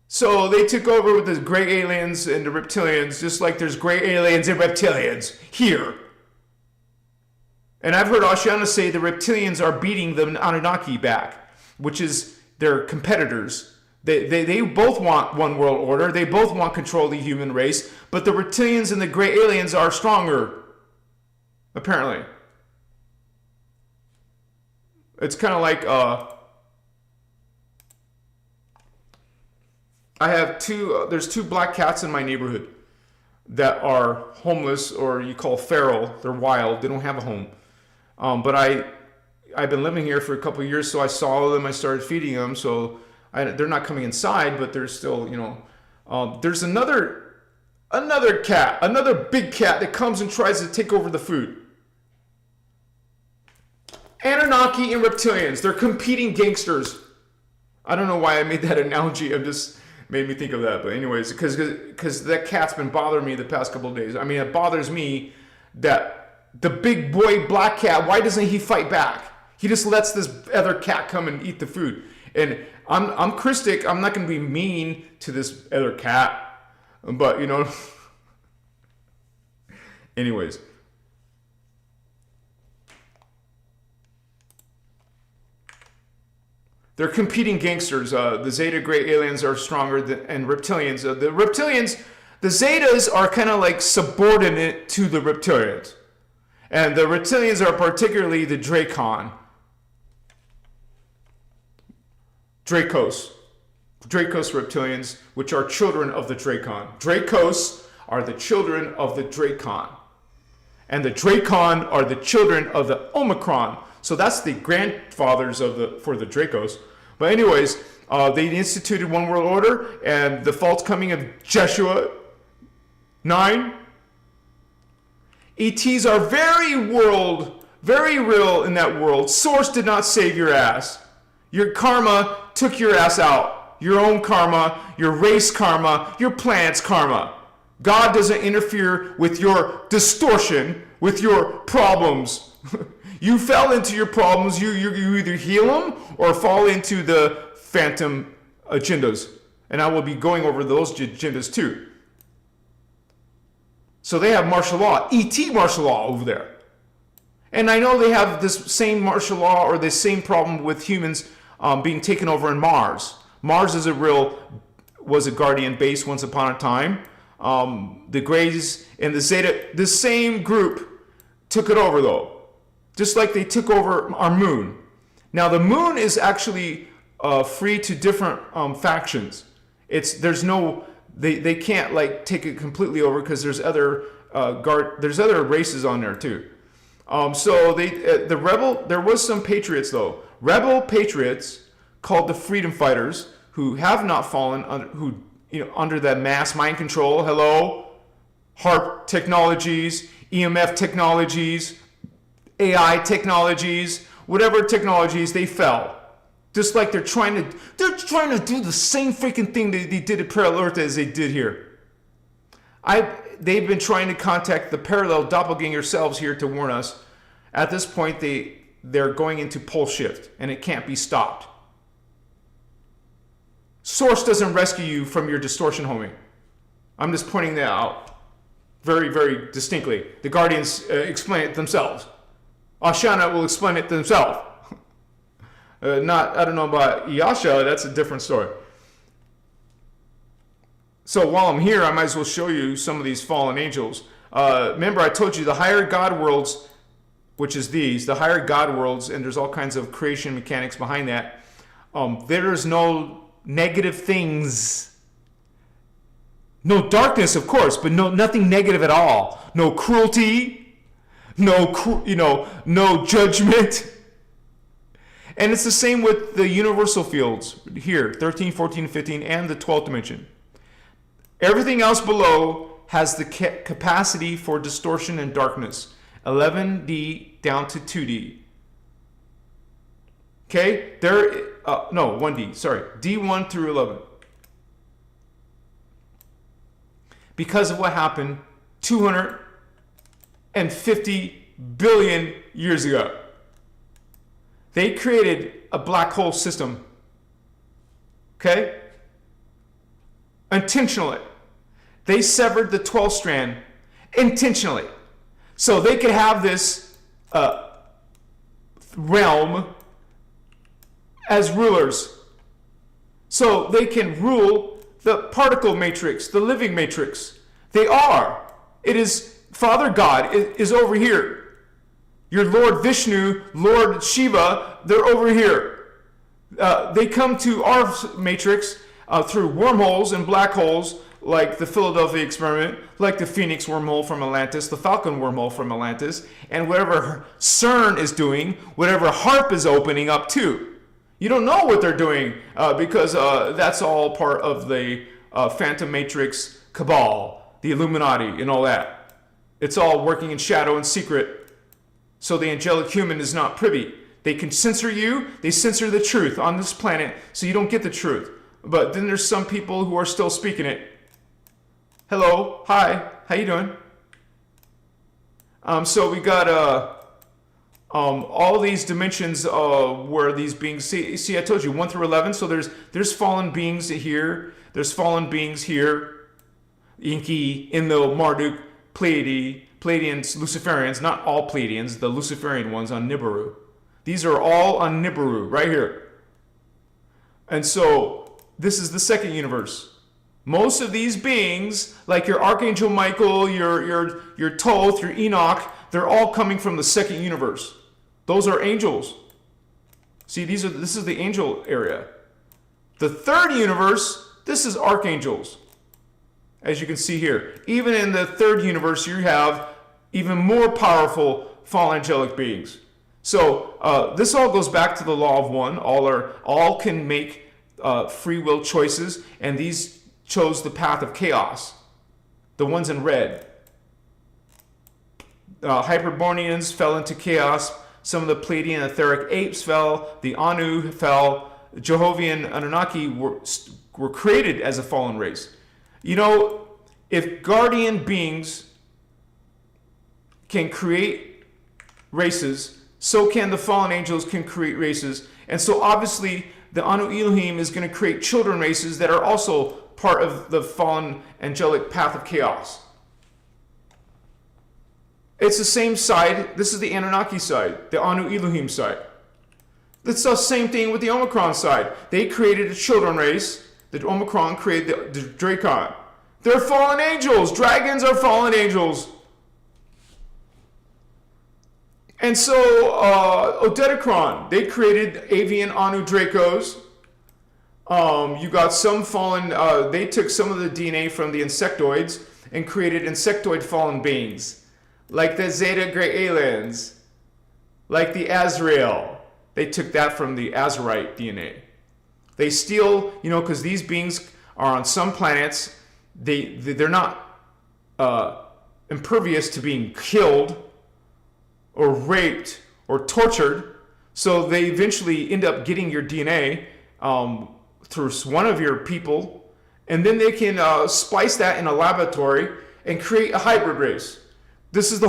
So they took over with the gray aliens and the reptilians, just like there's gray aliens and reptilians here. And I've heard Ashana say the reptilians are beating the Anunnaki back, which is their competitors. They both want one world order. They both want control of the human race. But the reptilians and the gray aliens are stronger, apparently. It's kind of like... I have there's two black cats in my neighborhood that are homeless, or you call feral. They're wild. They don't have a home. But I've been living here for a couple of years, so I saw them. I started feeding them. So they're not coming inside, but they're still, there's another cat, another big cat that comes and tries to take over the food. Anunnaki and reptilians. They're competing gangsters. I don't know why I made that analogy. Made me think of that, but anyways, because that cat's been bothering me the past couple of days. I mean, it bothers me that the big boy black cat, why doesn't he fight back? He just lets this other cat come and eat the food. And I'm Christic. I'm not going to be mean to this other cat, but anyways. They're competing gangsters. The Zeta gray aliens are stronger and reptilians. The reptilians, the Zetas are kind of like subordinate to the reptilians. And the reptilians are particularly the Dracon. Dracos reptilians, which are children of the Dracon. Dracos are the children of the Dracon. And the Dracon are the children of the Omicron. So that's the grandfathers for the Dracos. But anyways, they instituted one world order, and the false coming of Joshua 9. ETs are very real in that world. Source did not save your ass. Your karma took your ass out. Your own karma, your race karma, your planet's karma. God doesn't interfere with your distortion, with your problems. You fell into your problems. You either heal them or fall into the phantom agendas. And I will be going over those agendas too. So they have martial law, ET martial law over there. And I know they have this same martial law or the same problem with humans being taken over in Mars. Mars was a guardian base once upon a time. The Greys and the Zeta, the same group took it over though. Just like they took over our moon. Now the moon is actually free to different factions. There's no they can't like take it completely over because there's other there's other races on there too. So there was some patriots though, rebel patriots called the freedom fighters who have not fallen under the mass mind control. Hello, HARP technologies, EMF technologies, AI technologies, whatever technologies, they fell. Just like they're trying to do the same freaking thing they did at Parallel Earth as they did here. They've been trying to contact the parallel doppelganger selves here to warn us. At this point, they're going into pole shift, and it can't be stopped. Source doesn't rescue you from your distortion homing. I'm just pointing that out very, very distinctly. The Guardians explain it themselves. Ashana will explain it themselves. I don't know about Yasha, that's a different story. So while I'm here, I might as well show you some of these fallen angels. Remember, I told you the higher God worlds, which is the higher God worlds, and there's all kinds of creation mechanics behind that. There's no negative things. No darkness, of course, but nothing negative at all. No cruelty, no judgment. And it's the same with the universal fields here, 13, 14, 15, and the 12th dimension. Everything else below has the capacity for distortion and darkness. 11D down to 2D. Okay? 1D, sorry. D1 through 11. Because of what happened 250 billion years ago. They created a black hole system. Okay? Intentionally. They severed the 12th strand intentionally. So they could have this realm as rulers. So they can rule the particle matrix, the living matrix. They are. It is Father God is over here. Your Lord Vishnu, Lord Shiva, they're over here. They come to our matrix through wormholes and black holes, like the Philadelphia experiment, like the Phoenix wormhole from Atlantis, the Falcon wormhole from Atlantis, and whatever CERN is doing, whatever HARP is opening up to. You don't know what they're doing because that's all part of the Phantom Matrix cabal, the Illuminati, and all that. It's all working in shadow and secret. So the angelic human is not privy. They can censor you. They censor the truth on this planet so you don't get the truth. But then there's some people who are still speaking it. Hello. Hi. How you doing? So we got all these dimensions where these beings... See, I told you, 1 through 11. So there's fallen beings here. There's fallen beings here. Inky, Enlil, Marduk, Pleiadians, Luciferians, not all Pleiadians, the Luciferian ones on Nibiru. These are all on Nibiru, right here. And so, this is the second universe. Most of these beings, like your Archangel Michael, your Thoth, your Enoch, they're all coming from the second universe. Those are angels. See, this is the angel area. The third universe, this is archangels. As you can see here, even in the third universe, you have even more powerful fallen angelic beings. So this all goes back to the law of one. All can make free will choices, and these chose the path of chaos. The ones in red. Hyperboreans fell into chaos. Some of the Pleiadian etheric apes fell. The Anu fell. Jehovian Anunnaki were created as a fallen race. You know, if guardian beings can create races, so can the fallen angels can create races. And so obviously the Anu Elohim is going to create children races that are also part of the fallen angelic path of chaos. It's the same side. This is the Anunnaki side, the Anu Elohim side. It's the same thing with the Omicron side. They created a children race. The Omicron created the Dracon. They're fallen angels. Dragons are fallen angels. And so Odedicron, they created avian Anu Dracos. You got some fallen, they took some of the DNA from the insectoids and created insectoid fallen beings, like the Zeta Gray aliens, like the Azrael. They took that from the Azurite DNA. They steal, because these beings are on some planets, they're not impervious to being killed or raped or tortured, so they eventually end up getting your DNA through one of your people, and then they can splice that in a laboratory and create a hybrid race. This is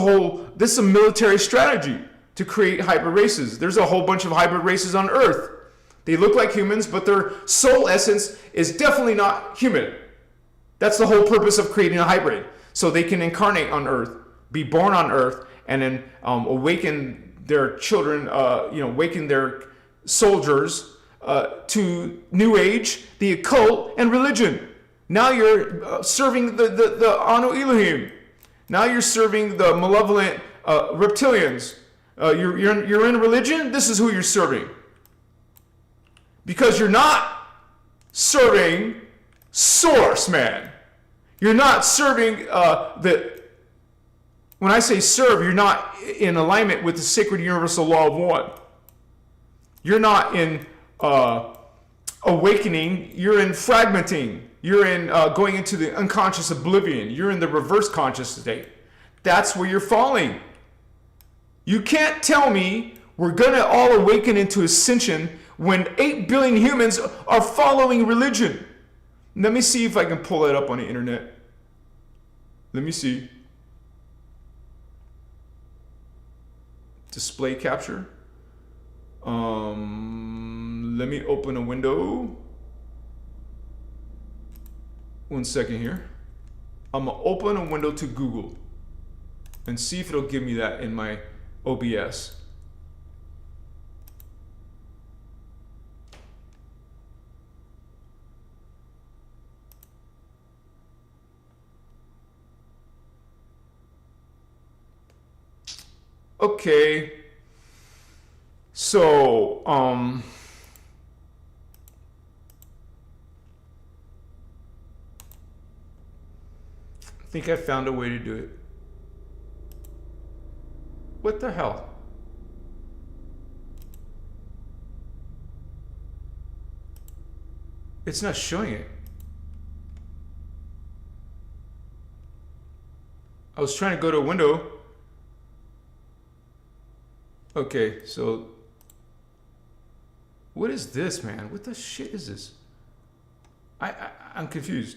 a military strategy to create hybrid races. There's a whole bunch of hybrid races on Earth. They look like humans, but their soul essence is definitely not human. That's the whole purpose of creating a hybrid. So they can incarnate on Earth, be born on Earth, and then awaken their children, awaken their soldiers to New Age, the occult, and religion. Now you're serving the Anu Elohim. Now you're serving the malevolent reptilians. You're in religion. This is who you're serving. Because you're not serving Source, man. You're not serving when I say serve, you're not in alignment with the sacred universal law of one. You're not in awakening, you're in fragmenting. You're in going into the unconscious oblivion. You're in the reverse conscious state. That's where you're falling. You can't tell me we're going to all awaken into ascension when 8 billion humans are following religion. Let me see if I can pull that up on the internet. Let me see. Display capture. Let me open a window. 1 second here. I'm gonna open a window to Google and see if it'll give me that in my OBS. Okay. So, I think I found a way to do it. What the hell? It's not showing it. I was trying to go to a window. Okay, so what is this, man? What the shit is this? I'm confused.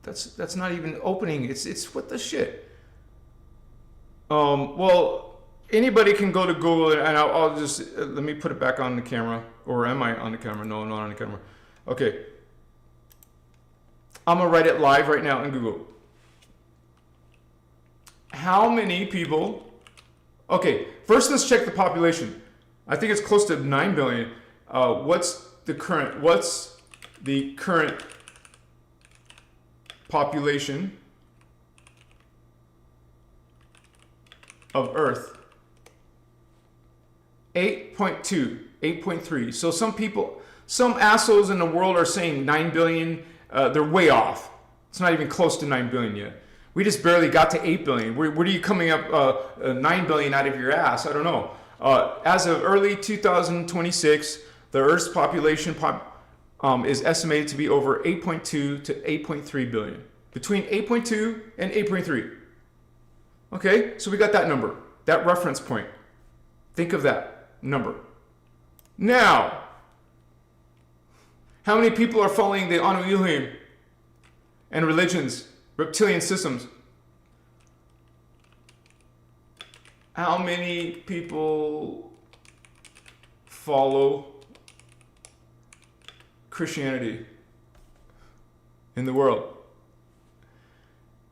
That's not even opening. It's what the shit. Well, anybody can go to Google and I'll just let me put it back on the camera. Or am I on the camera? No, I'm not on the camera. Okay. I'm gonna write it live right now in Google. How many people? Okay, first let's check the population. I think it's close to 9 billion. What's the current population of Earth? 8.2, 8.3. So some assholes in the world are saying 9 billion. They're way off. It's not even close to 9 billion yet. We just barely got to 8 billion. Where are you coming up 9 billion out of your ass? I don't know. As of early 2026, the Earth's population is estimated to be over 8.2 to 8.3 billion. Between 8.2 and 8.3. Okay, so we got that number, that reference point. Think of that number. Now, how many people are following the Anu Elohim and religions, reptilian systems? How many people follow Christianity in the world?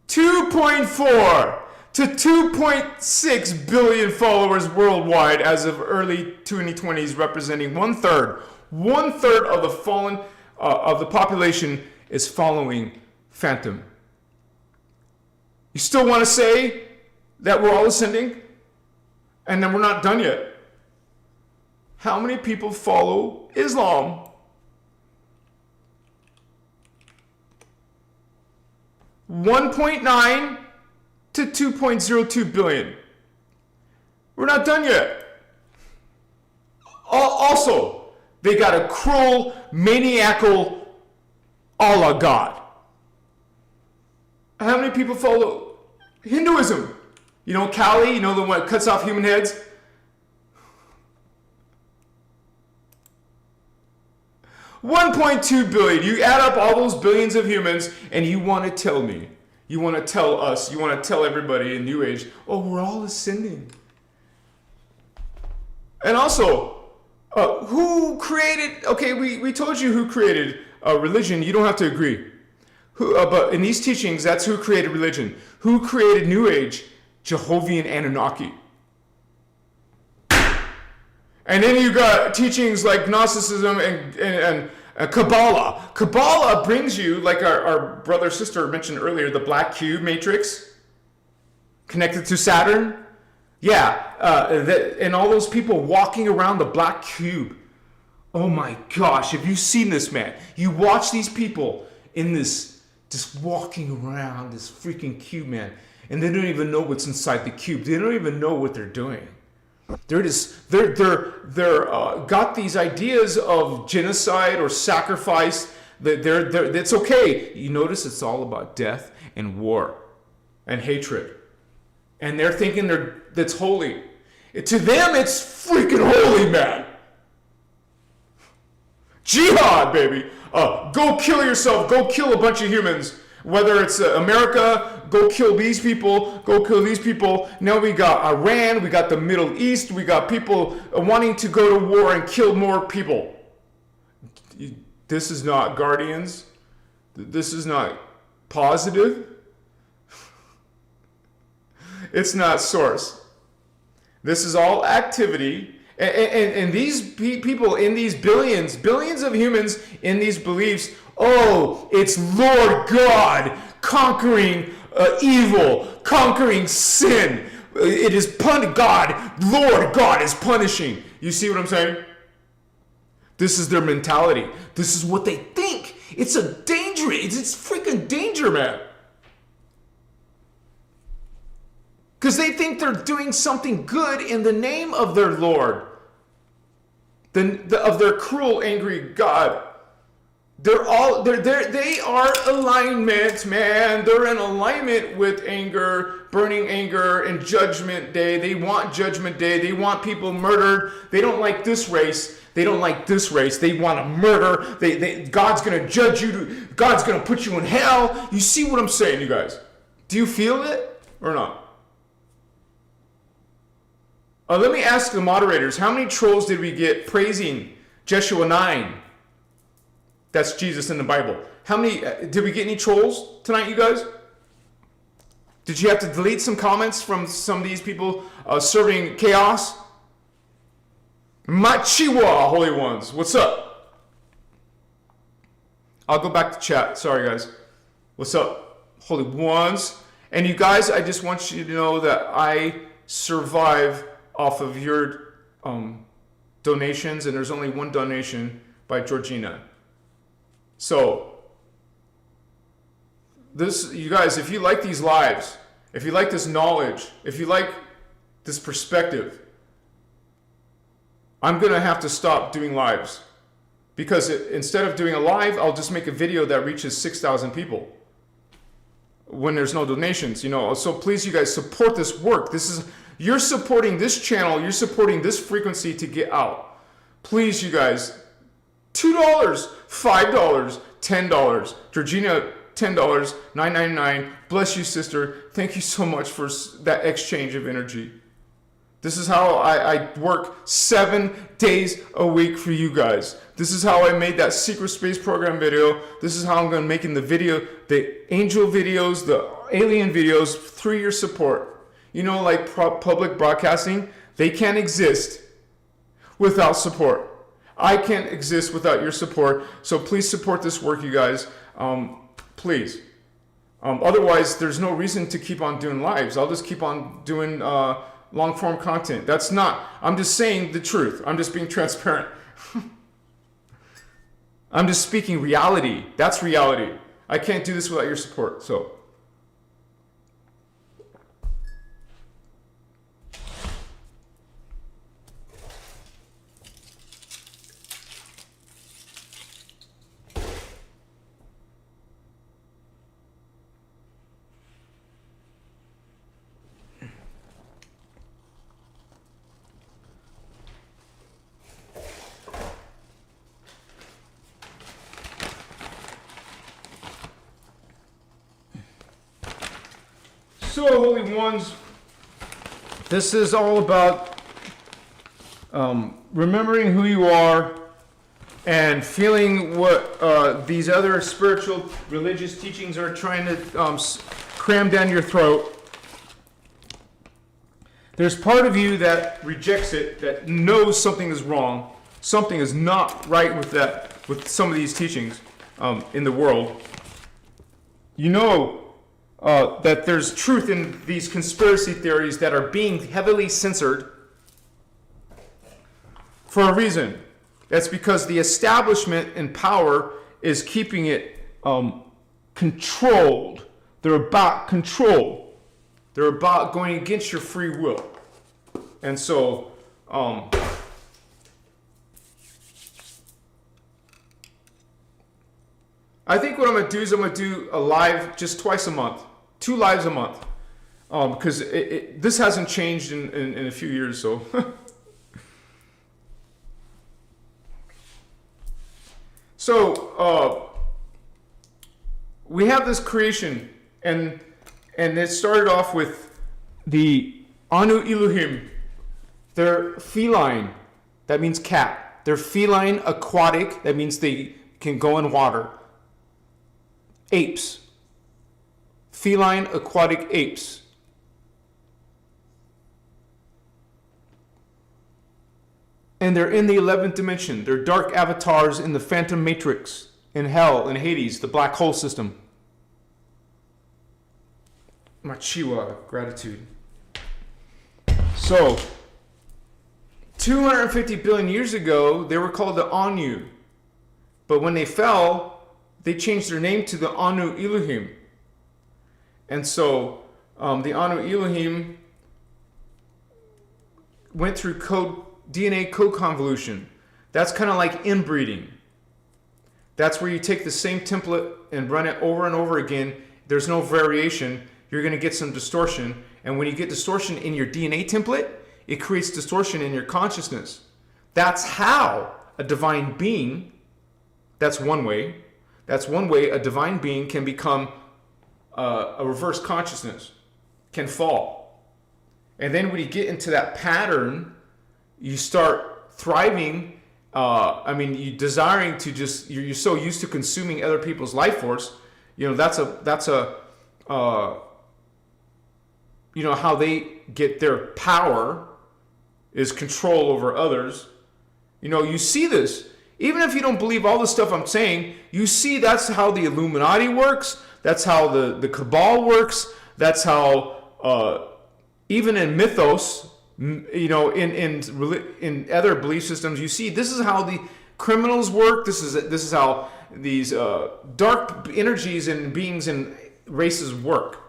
2.4 to 2.6 billion followers worldwide as of early 2020s, representing one third of the fallen of the population is following Phantom. You still want to say that we're all ascending? And then we're not done yet. How many people follow Islam? 1.9 to 2.02 billion. We're not done yet. Also, they got a cruel, maniacal Allah God. How many people follow Hinduism? You know Kali, you know the one that cuts off human heads? $1.2 billion. You add up all those billions of humans, and you want to tell me, you want to tell us, you want to tell everybody in New Age, oh, we're all ascending. And also, who created, okay, we told you who created religion. You don't have to agree. But in these teachings, that's who created religion. Who created New Age? Jehovah and Anunnaki. And then you got teachings like Gnosticism and Kabbalah. Kabbalah brings you, like our brother sister mentioned earlier, the black cube matrix connected to Saturn. Yeah, and all those people walking around the black cube. Oh my gosh, have you seen this, man? You watch these people in this, just walking around this freaking cube, man, and they don't even know what's inside the cube. They don't even know what they're doing. They're got these ideas of genocide or sacrifice. It's okay. You notice it's all about death and war and hatred, and they're thinking that's holy. To them, it's freaking holy, man. Jihad, baby. Go kill yourself. Go kill a bunch of humans. Whether it's America, go kill these people, go kill these people. Now we got Iran, we got the Middle East, we got people wanting to go to war and kill more people. This is not Guardians. This is not positive. It's not Source. This is all activity. And these people in these billions of humans in these beliefs, oh, it's Lord God conquering evil, conquering sin. It is God, Lord God is punishing. You see what I'm saying? This is their mentality. This is what they think. It's a danger. It's freaking danger, man. Because they think they're doing something good in the name of their Lord, of their cruel, angry God. They are alignment, man. They're in alignment with anger, burning anger, and judgment day. They want judgment day. They want people murdered. They don't like this race. They don't like this race. They want to murder. God's going to judge you. God's going to put you in hell. You see what I'm saying, you guys? Do you feel it or not? Let me ask the moderators, how many trolls did we get praising Jeshua 9? That's Jesus in the Bible. How many, did we get any trolls tonight, you guys? Did you have to delete some comments from some of these people serving chaos? Machiwa, Holy Ones, what's up? I'll go back to chat. Sorry, guys. What's up, Holy Ones? And you guys, I just want you to know that I survive off of your donations, and there's only one donation by Georgina. So, you guys, if you like these lives, if you like this knowledge, if you like this perspective, I'm going to have to stop doing lives. Because instead of doing a live, I'll just make a video that reaches 6,000 people when there's no donations, you know. So please, you guys, support this work. You're supporting this channel. You're supporting this frequency to get out. Please, you guys, $2, $5, $10. Georgina, $10, $9.99. Bless you, sister. Thank you so much for that exchange of energy. This is how I work 7 days a week for you guys. This is how I made that secret space program video. This is how I'm going to make the angel videos, the alien videos through your support. You know, like public broadcasting, they can't exist without support. I can't exist without your support. So please support this work, you guys. Please. Otherwise, there's no reason to keep on doing lives. I'll just keep on doing long form content. That's not, I'm just saying the truth. I'm just being transparent. I'm just speaking reality. That's reality. I can't do this without your support. So. So, Holy Ones, this is all about remembering who you are and feeling what these other spiritual, religious teachings are trying to cram down your throat. There's part of you that rejects it, that knows something is wrong, something is not right with that, with some of these teachings in the world. You know that there's truth in these conspiracy theories that are being heavily censored for a reason. That's because the establishment in power is keeping it controlled. They're about control. They're about going against your free will. And so, I think what I'm going to do is I'm going to do a live just twice a month. 2 lives a month. Because this hasn't changed in a few years, so. So, we have this creation, and it started off with the Anu Elohim. They're feline, that means cat. They're feline, aquatic, that means they can go in water. Apes. Feline, aquatic apes. And they're in the 11th dimension. They're dark avatars in the Phantom Matrix, in hell, in Hades, the black hole system. Machiwa, gratitude. So, 250 billion years ago, they were called the Anu. But when they fell, they changed their name to the Anu Elohim. And so the Anu Elohim went through DNA code convolution. That's kind of like inbreeding. That's where you take the same template and run it over and over again. There's no variation. You're going to get some distortion. And when you get distortion in your DNA template, it creates distortion in your consciousness. That's how a divine being, that's one way a divine being can become a reverse consciousness, can fall. And then when you get into that pattern, you start thriving. You desiring to just, you're so used to consuming other people's life force. You know, that's how they get their power is control over others. You know, you see this. Even if you don't believe all the stuff I'm saying, you see that's how the Illuminati works. That's how the Cabal works. That's how, even in mythos, you know, in other belief systems, you see this is how the criminals work. This is how these dark energies and beings and races work.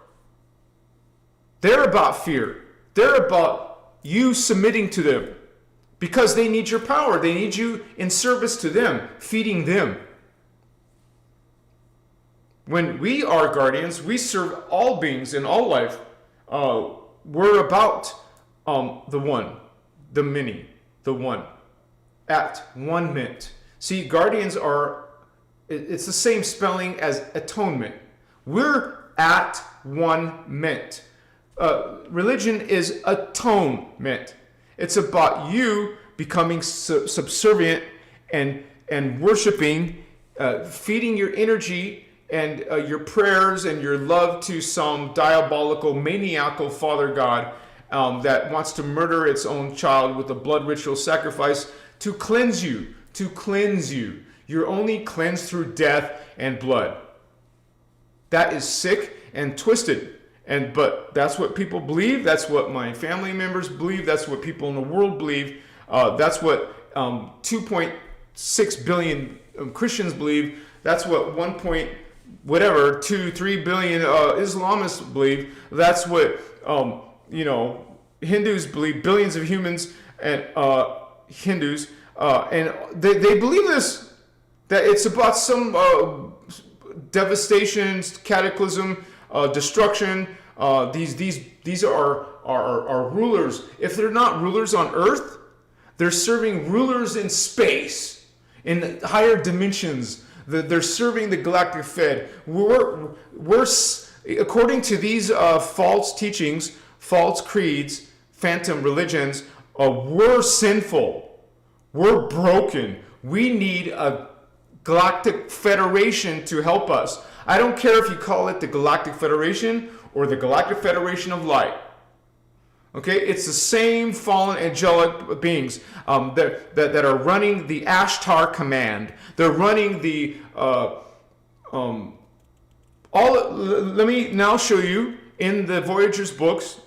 They're about fear. They're about you submitting to them because they need your power. They need you in service to them, feeding them. When we are guardians, we serve all beings in all life. We're about the one, the many, the one, at one mint. See, guardians are, it's the same spelling as atonement. We're at one mint. Religion is atonement. It's about you becoming subservient and worshiping, feeding your energy and your prayers and your love to some diabolical, maniacal Father God that wants to murder its own child with a blood ritual sacrifice to cleanse you, You're only cleansed through death and blood. That is sick, and twisted. But that's what people believe. That's what my family members believe. That's what people in the world believe. That's what 2.6 billion Christians believe. That's what 2-3 billion Islamists believe. That's what Hindus believe. Billions of humans and Hindus, and they believe this, that it's about some devastation, cataclysm, destruction. These are rulers. If they're not rulers on earth, they're serving rulers in space, in higher dimensions. They're serving the galactic Fed. We're according to these false teachings, false creeds, phantom religions. We're sinful. We're broken. We need a galactic federation to help us. I don't care if you call it the Galactic Federation or the Galactic Federation of Light. Okay, it's the same fallen angelic beings that are running the Ashtar command. They're running the Let me now show you in the Voyager's books.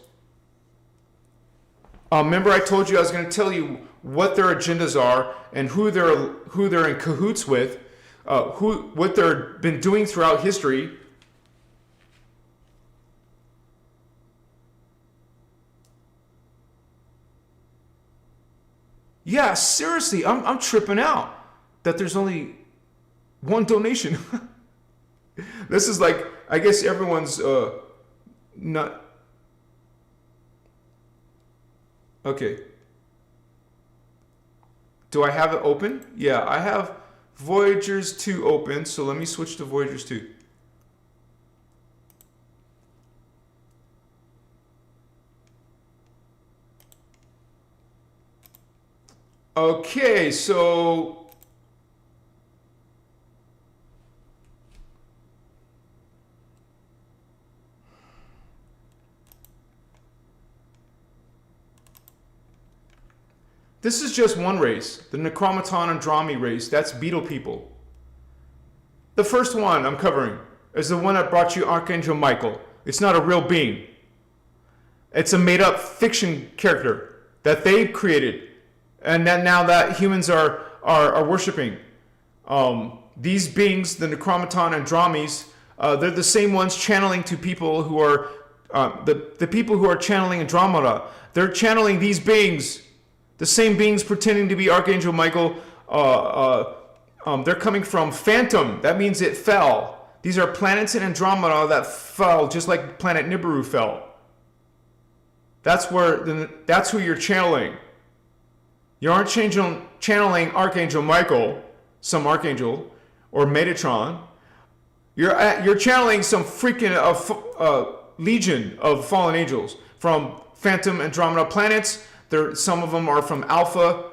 Remember, I told you I was going to tell you what their agendas are and who they're in cahoots with, what they've been doing throughout history. Yeah, seriously, I'm tripping out that there's only one donation. This is like, I guess everyone's not. Okay. Do I have it open? Yeah, I have Voyagers 2 open, so let me switch to Voyagers 2. Okay, so this is just one race, the Necromaton Andromi race. That's beetle people. The first one I'm covering is the one that brought you Archangel Michael. It's not a real being. It's a made-up fiction character that they created, and that now that humans are worshiping. These beings, the Necromaton Andromes, they're the same ones channeling to people who are the people who are channeling Andromeda. They're channeling these beings. The same beings pretending to be Archangel Michael, they're coming from Phantom. That means it fell. These are planets in Andromeda that fell, just like planet Nibiru fell. That's who you're channeling. You aren't channeling Archangel Michael, some archangel, or Metatron. You're channeling some freaking legion of fallen angels from Phantom Andromeda planets. Some of them are from Alpha.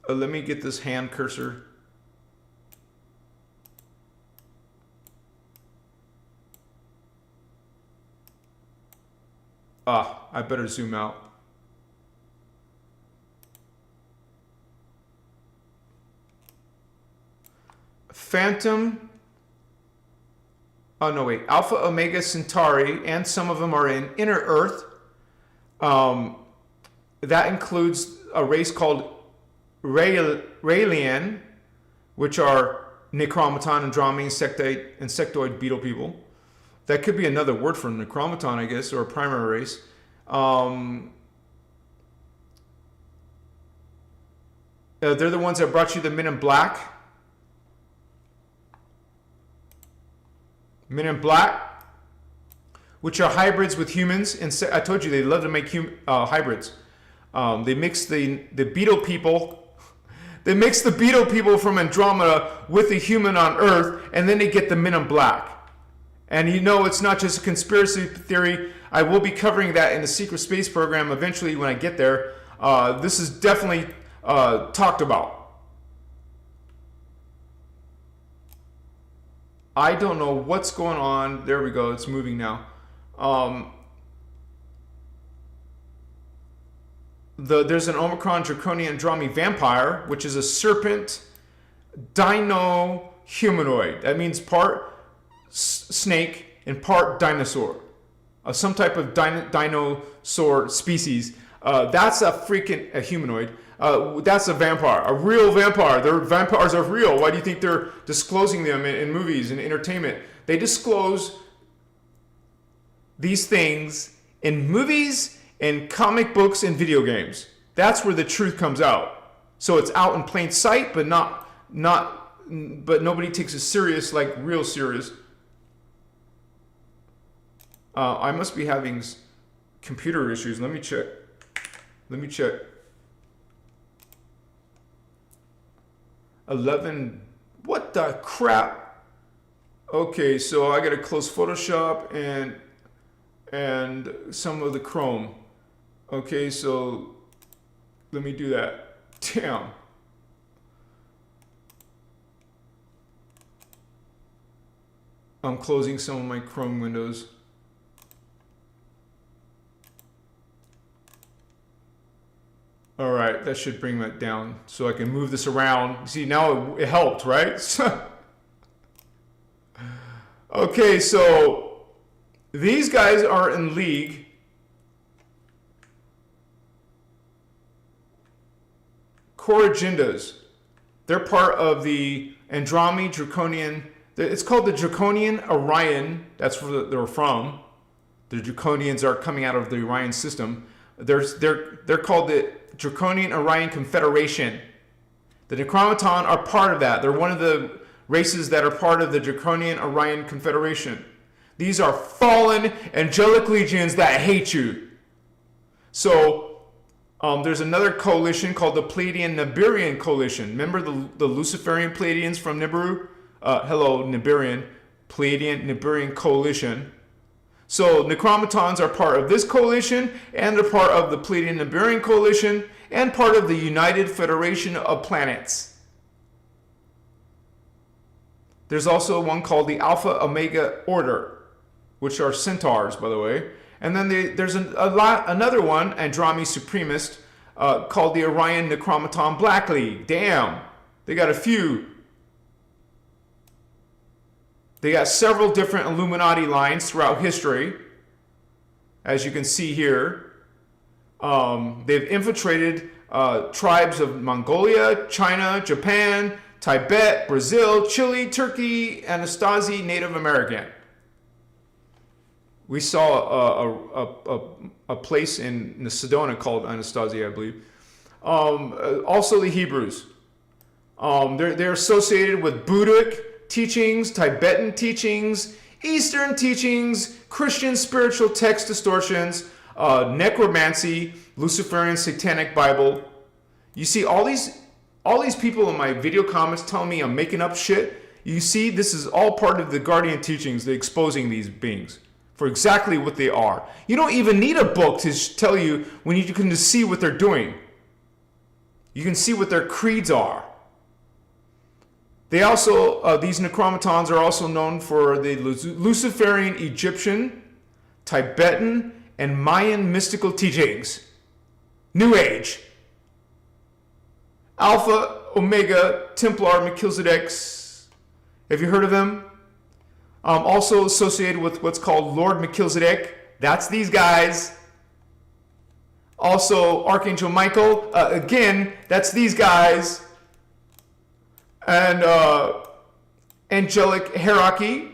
Let me get this hand cursor. I better zoom out. Phantom. Oh, no, wait. Alpha, Omega Centauri, and some of them are in Inner Earth. That includes a race called Raelian, which are Necromaton, Andromi, insectoid beetle people. That could be another word for Necromaton, I guess, or a primary race. They're the ones that brought you the Men in Black. Men in Black, which are hybrids with humans. I told you they love to make hybrids. They mix the beetle people. They mix the beetle people from Andromeda with the human on Earth, and then they get the Men in Black. And you know, it's not just a conspiracy theory. I will be covering that in the Secret Space program eventually when I get there. This is definitely talked about. I don't know what's going on. There we go. It's moving now. There's an Omicron Draconian Andromi vampire, which is a serpent dino humanoid. That means part snake and part dinosaur. Some type of dinosaur species. That's a humanoid. That's a vampire, a real vampire. Their vampires are real. Why do you think they're disclosing them in movies and entertainment? They disclose these things in movies and comic books and video games. That's where the truth comes out. So it's out in plain sight, but but nobody takes it serious, like real serious. I must be having computer issues. Let me check. Let me check. 11. What the crap? Okay, so I gotta close Photoshop and some of the Chrome. Okay, so let me do that. Damn. I'm closing some of my Chrome windows. All right, that should bring that down so I can move this around. See, now it helped, right? Okay, so these guys are in league. Core agendas. They're part of the Andromedan Draconian. It's called the Draconian Orion. That's where they're from. The Draconians are coming out of the Orion system. They're called the Draconian Orion Confederation. The Necromaton are part of that. They're one of the races that are part of the Draconian Orion Confederation. These are fallen angelic legions that hate you. So there's another coalition called the Pleiadian-Nibirian Coalition. Remember the Luciferian Pleiadians from Nibiru? Hello, Nibirian. Pleiadian-Nibirian Coalition. So Necromatons are part of this coalition, and they're part of the Pleiadian-Nibirian Coalition, and part of the United Federation of Planets. There's also one called the Alpha Omega Order, which are centaurs, by the way. And then there's another one, Andromedan Supremist, called the Orion Necromaton Black League. Damn, they got a few. They got several different Illuminati lines throughout history, as you can see here. They've infiltrated tribes of Mongolia, China, Japan, Tibet, Brazil, Chile, Turkey, Anasazi, Native American. We saw a place in Sedona called Anasazi, I believe. Also the Hebrews. They're associated with Buddhic teachings, Tibetan teachings, Eastern teachings, Christian spiritual text distortions, necromancy, Luciferian satanic Bible. You see all these people in my video comments telling me I'm making up shit. You see, this is all part of the Guardian teachings, the exposing these beings for exactly what they are. You don't even need a book to tell you when you can just see what they're doing. You can see what their creeds are. They also, these Necromatons are also known for the Luciferian, Egyptian, Tibetan, and Mayan mystical teachings. New Age. Alpha, Omega, Templar, Melchizedeks. Have you heard of them? Also associated with what's called Lord Melchizedek. That's these guys. Also Archangel Michael. Again, that's these guys. And angelic hierarchy,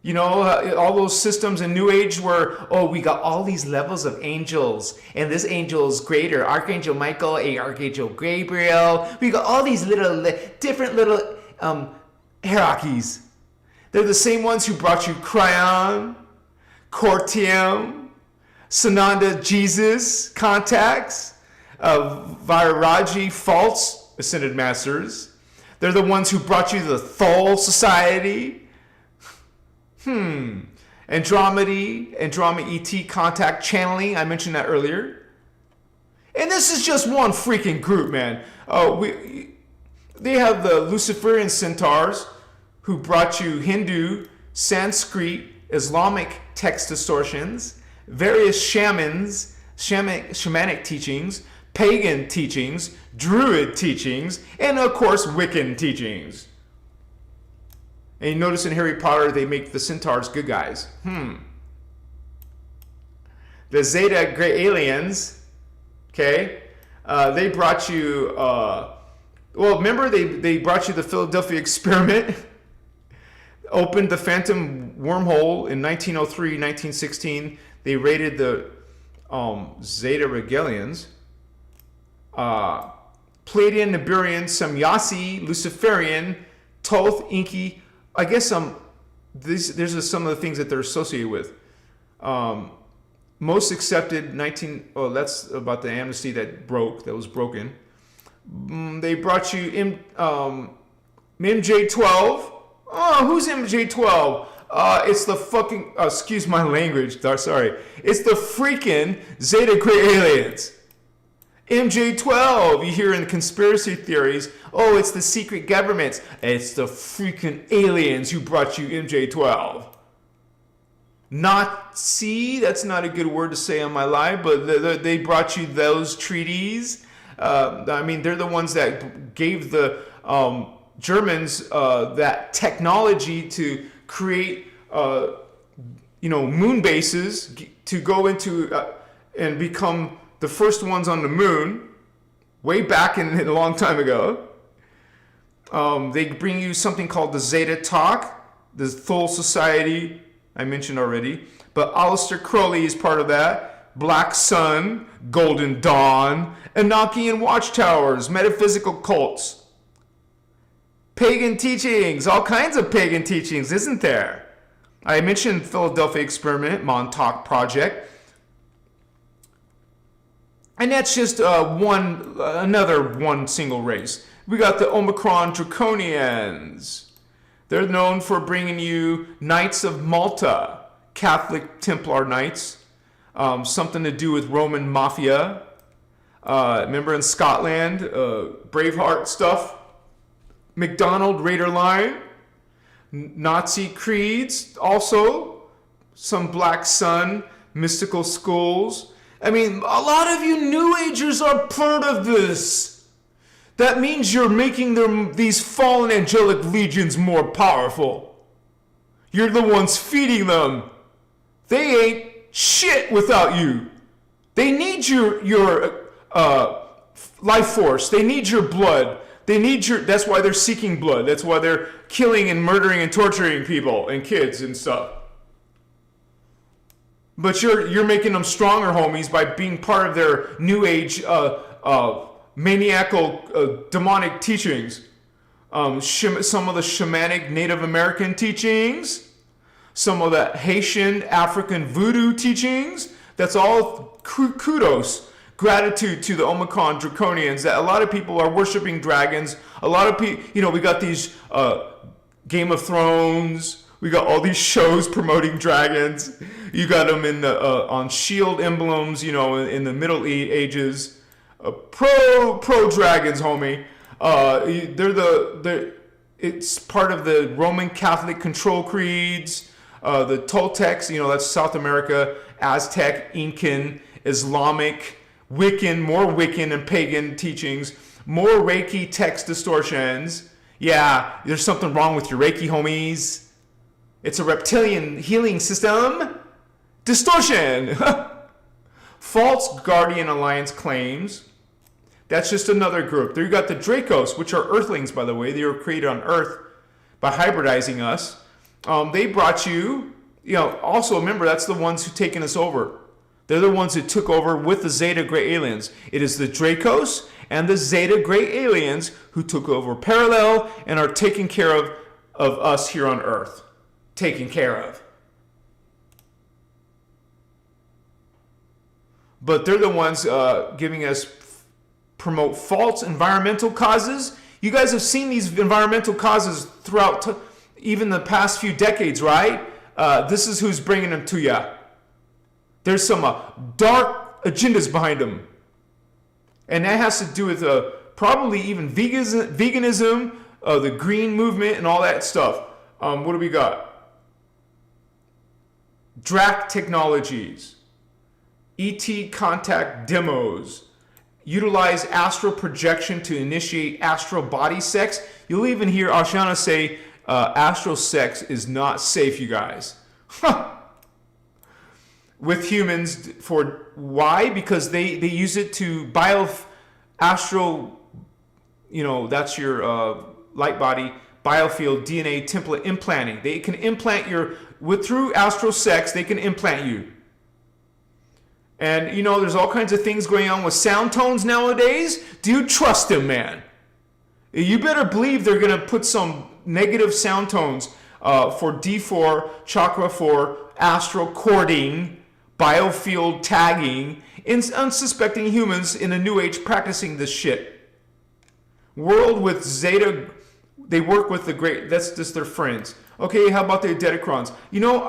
you know, all those systems in New Age where, oh, we got all these levels of angels, and this angel is greater, Archangel Michael, Archangel Gabriel. We got all these different little hierarchies. They're the same ones who brought you Cryon, Cortium, Sananda Jesus, Contacts, Vairagi, false ascended masters. They're the ones who brought you the Thol Society. Andromeda ET contact channeling. I mentioned that earlier. And this is just one freaking group, man. They have the Luciferian centaurs who brought you Hindu, Sanskrit, Islamic text distortions, various shamanic teachings, pagan teachings, Druid teachings, and of course Wiccan teachings. And you notice in Harry Potter, they make the centaurs good guys. The Zeta Gray aliens, okay? They brought you, well, remember they brought you the Philadelphia experiment, opened the phantom wormhole in 1903, 1916. They raided the Zeta Regalians. Pleiadian, Niburian, Samyasi, Luciferian, Thoth, Inky. I guess these are some of the things that they're associated with. Most accepted that's about the amnesty that was broken. They brought you MJ12. Oh, who's MJ12? It's the fucking, excuse my language, sorry. It's the freaking Zeta Gray aliens. MJ12, you hear in the conspiracy theories, oh, it's the secret governments. It's the freaking aliens who brought you MJ12. Nazi, that's not a good word to say on my live, but they brought you those treaties. I mean, they're the ones that gave the Germans that technology to create, moon bases to go into and become the first ones on the moon, way back in a long time ago. They bring you something called the Zeta Talk, the Thule Society, I mentioned already. But Aleister Crowley is part of that. Black Sun, Golden Dawn, Enochian Watchtowers, metaphysical cults. Pagan teachings, all kinds of pagan teachings, isn't there? I mentioned Philadelphia Experiment, Montauk Project. And that's just another one single race. We got the Omicron Draconians. They're known for bringing you Knights of Malta, Catholic Templar Knights, something to do with Roman Mafia. Remember in Scotland, Braveheart stuff. MacDonald Raider Line, Nazi creeds, also some Black Sun, mystical schools. I mean, a lot of you New Agers are part of this. That means you're making these fallen angelic legions more powerful. You're the ones feeding them. They ain't shit without you. They need your life force. They need your blood. That's why they're seeking blood. That's why they're killing and murdering and torturing people and kids and stuff. But you're making them stronger, homies, by being part of their New Age maniacal demonic teachings. Some of the shamanic Native American teachings. Some of the Haitian African voodoo teachings. That's all kudos. Gratitude to the Omicron Draconians. That a lot of people are worshiping dragons. A lot of people, we got these Game of Thrones. We got all these shows promoting dragons. You got them on shield emblems, in the Middle Ages. Pro dragons, homie. It's part of the Roman Catholic control creeds. The Toltecs, that's South America, Aztec, Incan, Islamic, Wiccan, more Wiccan and pagan teachings, more Reiki text distortions. Yeah, there's something wrong with your Reiki, homies. It's a reptilian healing system. Distortion. False Guardian Alliance claims. That's just another group. There you got the Dracos, which are Earthlings, by the way. They were created on Earth by hybridizing us. They brought you, also remember, that's the ones who've taken us over. They're the ones who took over with the Zeta Gray aliens. It is the Dracos and the Zeta Gray aliens who took over parallel and are taking care of us here on Earth. Taken care of. But they're the ones giving us, promote false environmental causes. You guys have seen these environmental causes throughout even the past few decades, right? This is who's bringing them to you. There's some dark agendas behind them. And that has to do with probably even veganism, the green movement, and all that stuff. What do we got? Drac Technologies. ET contact demos. Utilize astral projection to initiate astral body sex. You'll even hear Ashana say astral sex is not safe, you guys. With humans. For why? Because they use it to astral, that's your light body, biofield, DNA template implanting. They can implant through astral sex, they can implant you. And there's all kinds of things going on with sound tones nowadays. Do you trust them, man? You better believe they're going to put some negative sound tones for D4, chakra 4, astral cording, biofield tagging, in unsuspecting humans in a new age practicing this shit. World with Zeta, they work with the great, that's just their friends. Okay, how about the Adedicrons?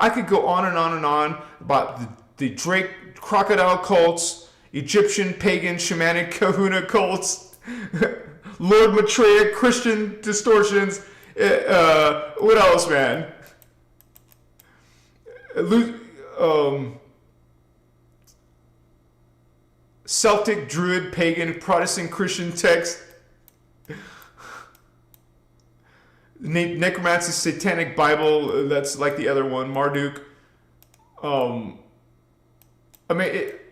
I could go on and on and on about the Drake crocodile cults, Egyptian, pagan, shamanic, kahuna cults, Lord Maitreya, Christian distortions. What else, man? Celtic, Druid, pagan, Protestant, Christian text. Necromancy, Satanic Bible. That's like the other one, Marduk.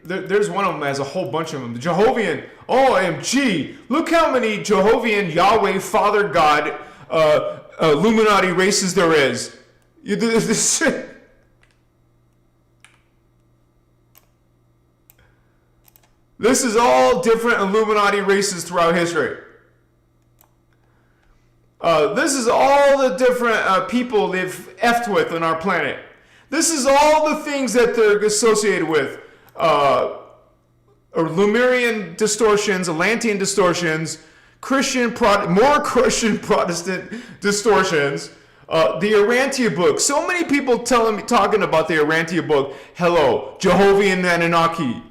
There's one of them that has a whole bunch of them. The Jehovian, OMG, look how many Jehovian, Yahweh, Father God, Illuminati races there is. This is all different Illuminati races throughout history. This is all the different people they've effed with on our planet. This is all the things that they're associated with. Lemurian distortions, Atlantean distortions, more Christian Protestant distortions. The Urantia book. So many people talking about the Urantia book. Hello, Jehovian Anunnaki.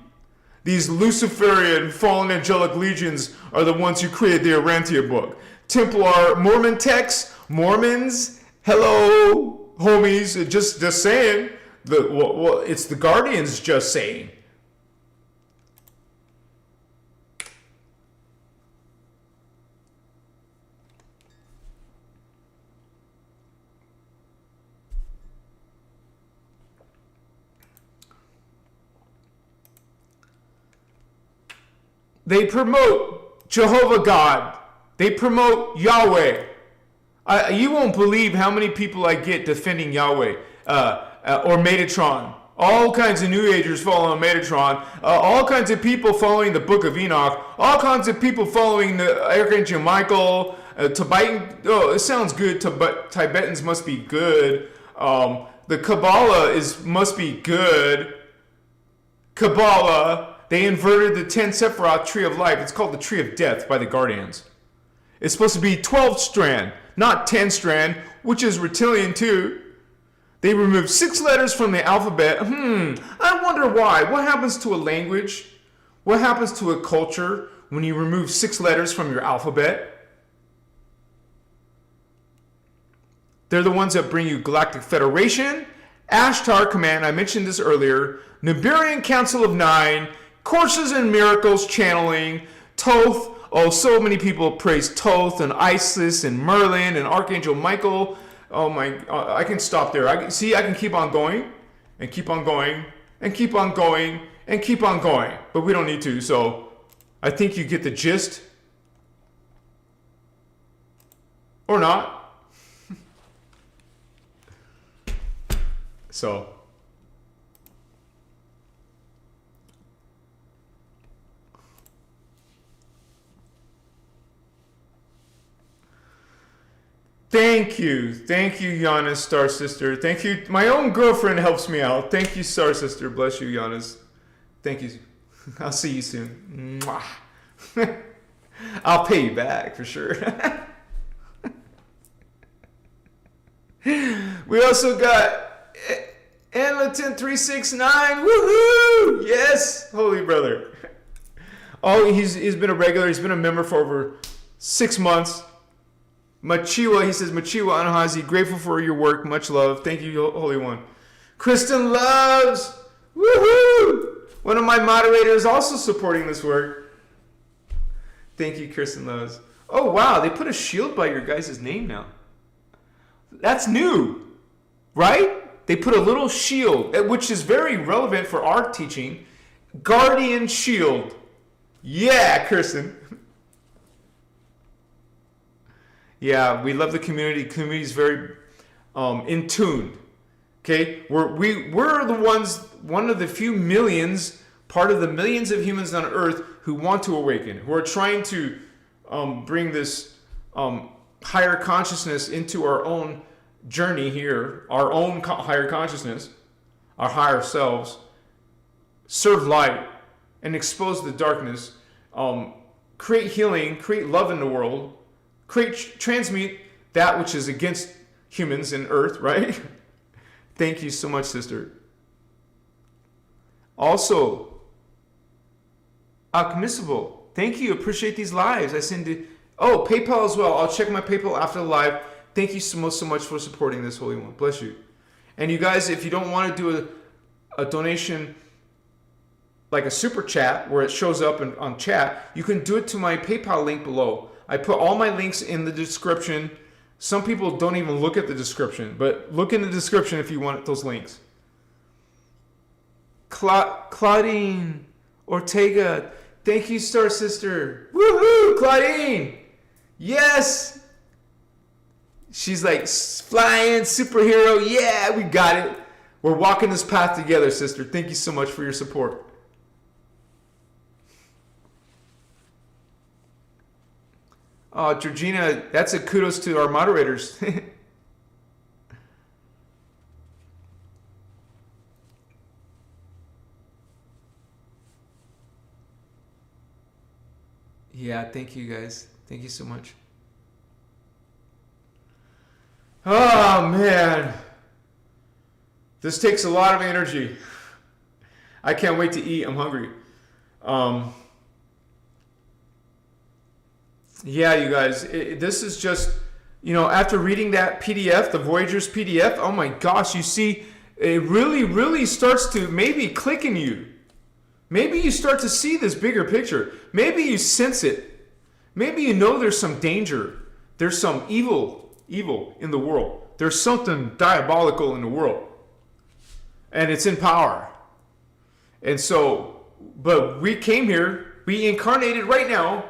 These Luciferian fallen angelic legions are the ones who created the Urantia book. Templar Mormon texts, Mormons. Hello, homies. Just saying. It's the Guardians just saying. They promote Jehovah God. They promote Yahweh. You won't believe how many people I get defending Yahweh or Metatron. All kinds of New Agers following Metatron. All kinds of people following the Book of Enoch. All kinds of people following the Archangel Michael. Tibetan. Oh, it sounds good. Tibetans must be good. The Kabbalah must be good. Kabbalah. They inverted the 10 Sephiroth Tree of Life. It's called the Tree of Death by the Guardians. It's supposed to be 12 strand, not 10 strand, which is reptilian too. They removed 6 letters from the alphabet. I wonder why. What happens to a language? What happens to a culture when you remove 6 letters from your alphabet? They're the ones that bring you Galactic Federation, Ashtar Command, I mentioned this earlier, Nibirian Council of 9, Courses in Miracles Channeling, Thoth. Oh, so many people praise Thoth and Isis and Merlin and Archangel Michael. Oh my, I can stop there. I can keep on going and keep on going and keep on going and keep on going. But we don't need to, so I think you get the gist. Or not. So. Thank you, Giannis, Star Sister. Thank you. My own girlfriend helps me out. Thank you, Star Sister. Bless you, Giannis. Thank you. I'll see you soon. Mwah. I'll pay you back for sure. We also got Anlatin369. Woohoo! Yes, holy brother. Oh, he's been a regular. He's been a member for over 6 months. Machiwa, he says, Machiwa Anahazi, grateful for your work. Much love. Thank you, Holy One. Kristen Loves. Woohoo! One of my moderators also supporting this work. Thank you, Kristen Loves. Oh, wow. They put a shield by your guys' name now. That's new, right? They put a little shield, which is very relevant for our teaching. Guardian shield. Yeah, Kristen. Yeah, we love the community. The community is very in tune. Okay, we're the ones, one of the few millions, part of the millions of humans on Earth who want to awaken, who are trying to bring this higher consciousness into our own journey here, our own higher consciousness, our higher selves, serve light and expose the darkness, create healing, create love in the world, transmute that which is against humans and Earth, right? Thank you so much, sister. Also, Alchemistable, thank you. Appreciate these lives. I send it. Oh, PayPal as well. I'll check my PayPal after the live. Thank you so much for supporting this Holy One. Bless you. And you guys, if you don't want to do a donation like a super chat where it shows up on chat, you can do it to my PayPal link below. I put all my links in the description. Some people don't even look at the description, but look in the description if you want those links. Claudine Ortega, thank you, Star Sister. Woohoo, Claudine! Yes! She's like, flying superhero. Yeah, we got it. We're walking this path together, sister. Thank you so much for your support. Georgina, that's a kudos to our moderators. Yeah, thank you guys. Thank you so much. Oh, man. This takes a lot of energy. I can't wait to eat. I'm hungry. Yeah, you guys, this is just, after reading that PDF, the Voyagers PDF, oh my gosh, you see, it really, really starts to maybe click in you. Maybe you start to see this bigger picture. Maybe you sense it. Maybe you know there's some danger. There's some evil in the world. There's something diabolical in the world. And it's in power. And so, but we came here, we incarnated right now.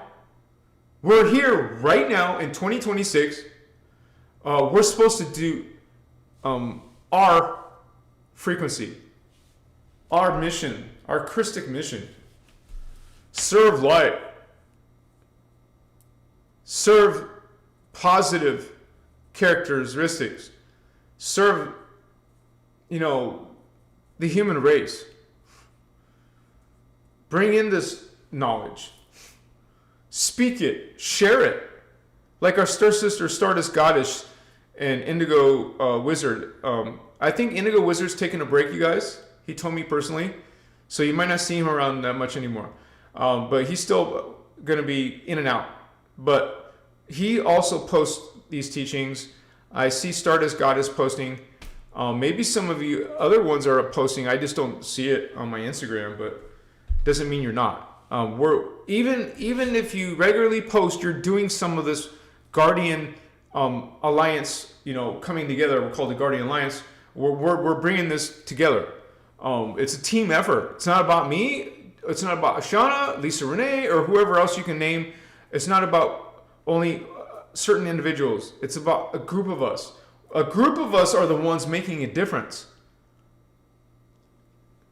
We're here right now in 2026. We're supposed to do our frequency, our mission, our Christic mission. Serve light. Serve positive characteristics. Serve, the human race. Bring in this knowledge. Speak it, share it. Like our Star Sister, Stardust Goddess, and Indigo Wizard. I think Indigo Wizard's taking a break, you guys. He told me personally. So you might not see him around that much anymore. But he's still going to be in and out. But he also posts these teachings. I see Stardust Goddess posting. Maybe some of you other ones are posting. I just don't see it on my Instagram, but doesn't mean you're not. We're even if you regularly post, you're doing some of this Guardian Alliance, coming together. We're called the Guardian Alliance. We're bringing this together. It's a team effort. It's not about me. It's not about Ashana, Lisa Renee, or whoever else you can name. It's not about only certain individuals. It's about a group of us. A group of us are the ones making a difference.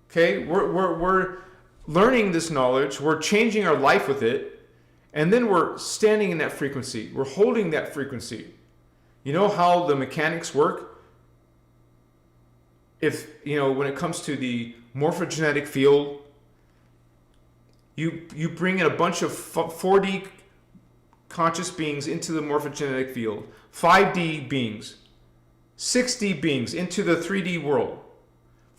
Okay, we're learning this knowledge, we're changing our life with it, and then we're standing in that frequency. We're holding that frequency. You know how the mechanics work? If, when it comes to the morphogenetic field, you bring in a bunch of 4D conscious beings into the morphogenetic field, 5D beings, 6D beings into the 3D world,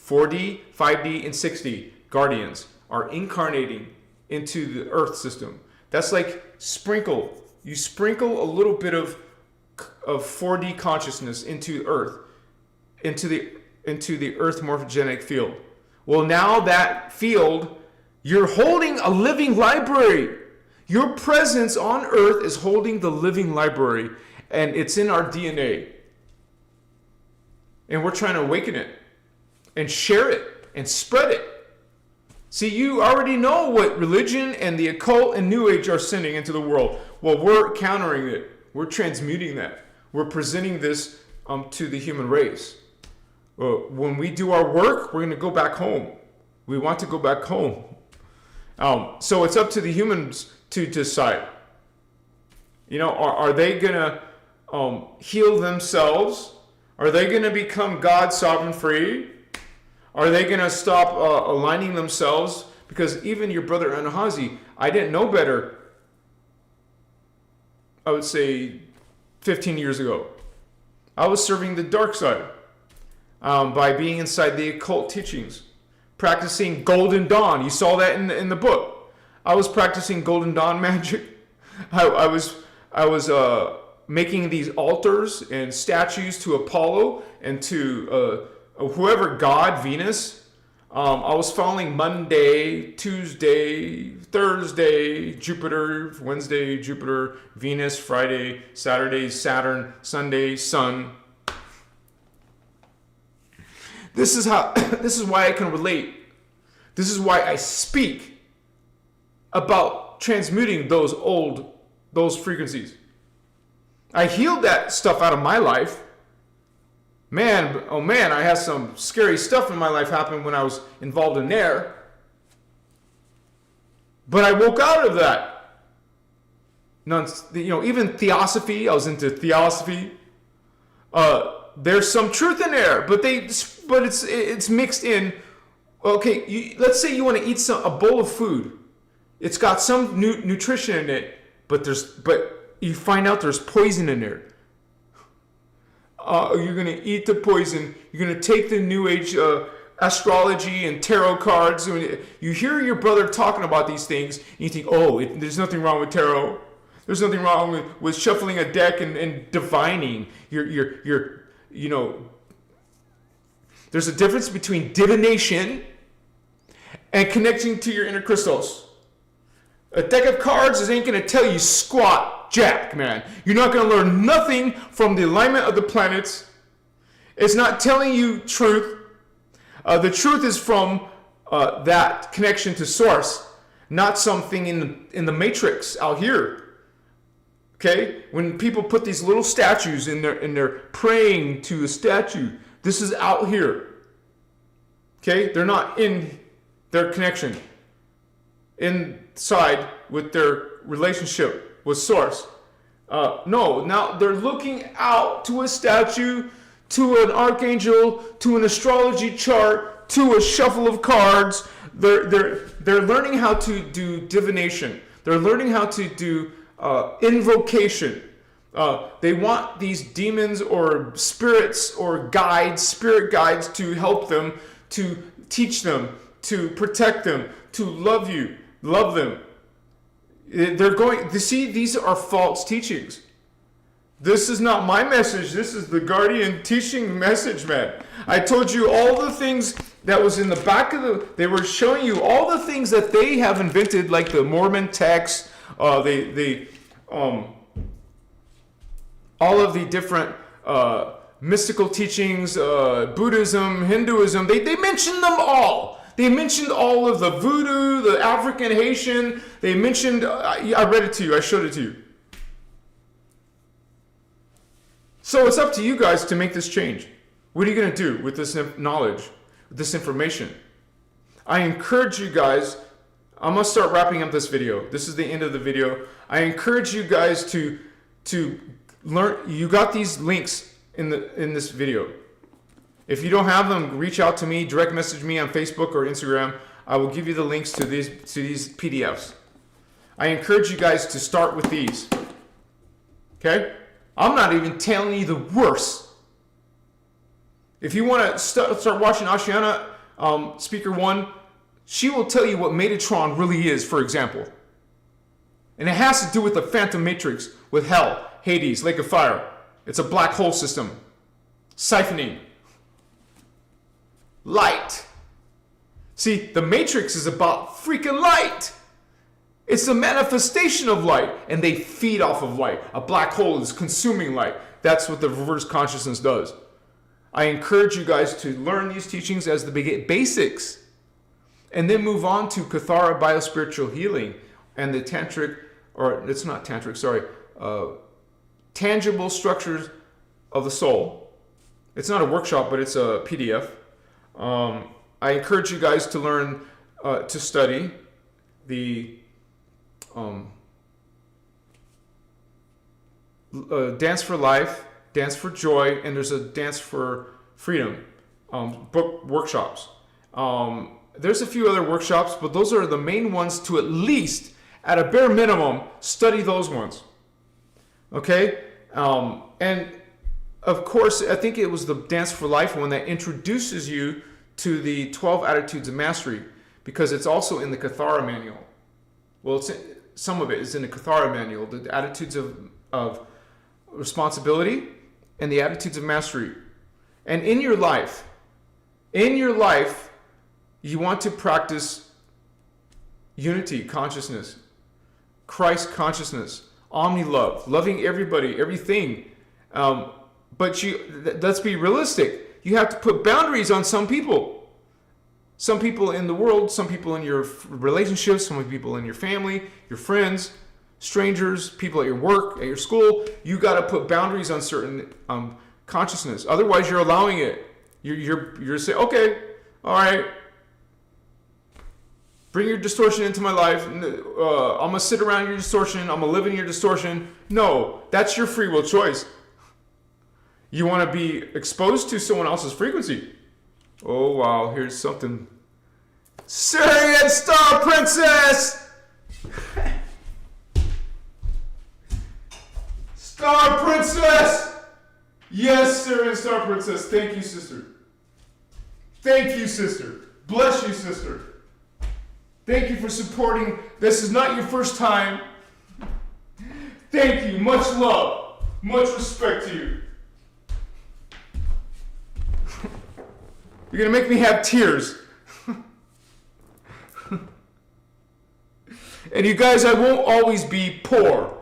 4D, 5D, and 6D guardians are incarnating into the Earth system. That's like sprinkle. You sprinkle a little bit of 4D consciousness into Earth, into the Earth morphogenic field. Well, now that field, you're holding a living library. Your presence on Earth is holding the living library, and it's in our DNA. And we're trying to awaken it and share it and spread it. See, you already know what religion and the occult and New Age are sending into the world. Well, we're countering it. We're transmuting that. We're presenting this to the human race. When we do our work, we're going to go back home. We want to go back home. So it's up to the humans to decide. You know, are they going to heal themselves? Are they going to become God sovereign free? Are they going to stop aligning themselves? Because even your brother Anahazi, I didn't know better, I would say 15 years ago. I was serving the dark side by being inside the occult teachings, practicing Golden Dawn. You saw that in the book. I was practicing Golden Dawn magic. I was making these altars and statues to Apollo and to whoever god, Venus. I was following Monday, Tuesday, Thursday, Jupiter, Wednesday, Jupiter, Venus, Friday, Saturday, Saturn, Sunday, Sun. This is why I can relate. This is why I speak about transmuting those frequencies. I healed that stuff out of my life. Man, oh man, I had some scary stuff in my life happen when I was involved in there. But I woke out of that. Even theosophy, I was into theosophy. There's some truth in there, but it's mixed in. Okay, let's say you want to eat a bowl of food. It's got some nutrition in it, but you find out there's poison in there. You're going to eat the poison. You're going to take the New Age astrology and tarot cards. You hear your brother talking about these things, and you think, there's nothing wrong with tarot. There's nothing wrong with shuffling a deck and divining. There's a difference between divination and connecting to your innerchristos. A deck of cards ain't going to tell you squat jack, man. You're not going to learn nothing from the alignment of the planets. It's not telling you truth. The truth is from that connection to source, not something in the matrix out here. Okay? When people put these little statues and they're praying to a statue, this is out here. Okay? They're not in their connection inside with their relationship with source. No, now they're looking out to a statue, to an archangel, to an astrology chart, to a shuffle of cards. They're learning how to do divination. They're learning how to do invocation. They want these demons or spirits or spirit guides to help them, to teach them, to protect them, to love them. They're going to see these are false teachings. This is not my message. This is the Guardian teaching message, man. I told you all the things that was in the back of they were showing you all the things that they have invented, like the Mormon text, all of the different mystical teachings, Buddhism, Hinduism. They mentioned them all. They mentioned all of the voodoo, the African Haitian. They mentioned, I read it to you, I showed it to you. So it's up to you guys to make this change. What are you going to do with this knowledge, with this information? I encourage you guys, I'm going to start wrapping up this video. This is the end of the video. I encourage you guys to learn. You got these links in this video. If you don't have them, reach out to me, direct message me on Facebook or Instagram. I will give you the links to these PDFs. I encourage you guys to start with these. Okay? I'm not even telling you the worst. If you want to start watching Ashiana, Speaker 1, she will tell you what Metatron really is, for example. And it has to do with the Phantom Matrix, with Hell, Hades, Lake of Fire. It's a black hole system. Siphoning. Light. See, the Matrix is about freaking light. It's the manifestation of light, and they feed off of light. A black hole is consuming light. That's what the reverse consciousness does. I encourage you guys to learn these teachings as the basics, and then move on to Kathara biospiritual healing and the tantric, or it's not tantric, sorry, tangible structures of the soul. It's not a workshop, but it's a PDF. I encourage you guys to learn, to study the Dance for Life, Dance for Joy, and there's a Dance for Freedom book workshops. There's a few other workshops, but those are the main ones to at least, at a bare minimum, study those ones. Okay? And of course, I think it was the Dance for Life one that introduces you to the 12 Attitudes of Mastery, because it's also in the Kathara manual. Well, some of it is in the Kathara manual, the attitudes of responsibility and the attitudes of mastery. And in your life, you want to practice unity consciousness, Christ consciousness, omni-love, loving everybody, everything. But let's be realistic. You have to put boundaries on some people. Some people in the world, some people in your relationships, some people in your family, your friends, strangers, people at your work, at your school. You got to put boundaries on certain consciousness. Otherwise, you're allowing it. You're saying, okay, all right, bring your distortion into my life. I'm gonna sit around your distortion. I'm gonna live in your distortion. No, that's your free will choice. You want to be exposed to someone else's frequency. Oh wow, here's something. Syrian Star Princess! Star Princess! Yes, Syrian Star Princess. Thank you, sister. Thank you, sister. Bless you, sister. Thank you for supporting. This is not your first time. Thank you. Much love. Much respect to you. You're going to make me have tears. And you guys, I won't always be poor.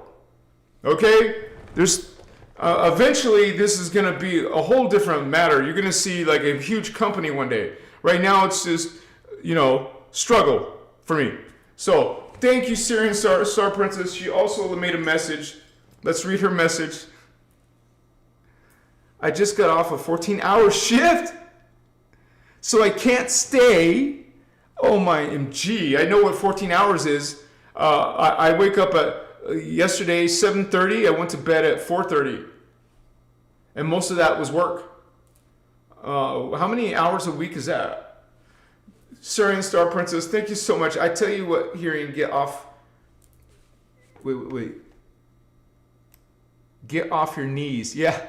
Okay? There's eventually this is going to be a whole different matter. You're going to see like a huge company one day. Right now it's just, struggle for me. So, thank you, Syrian Star Princess. She also made a message. Let's read her message. I just got off a 14-hour shift, so I can't stay. Oh my MG. I know what 14 hours is. I wake up at yesterday 7:30. I went to bed at 4:30. And most of that was work. How many hours a week is that? Syrian Star Princess, thank you so much. I tell you what, hearing, get off. Wait. Get off your knees. Yeah.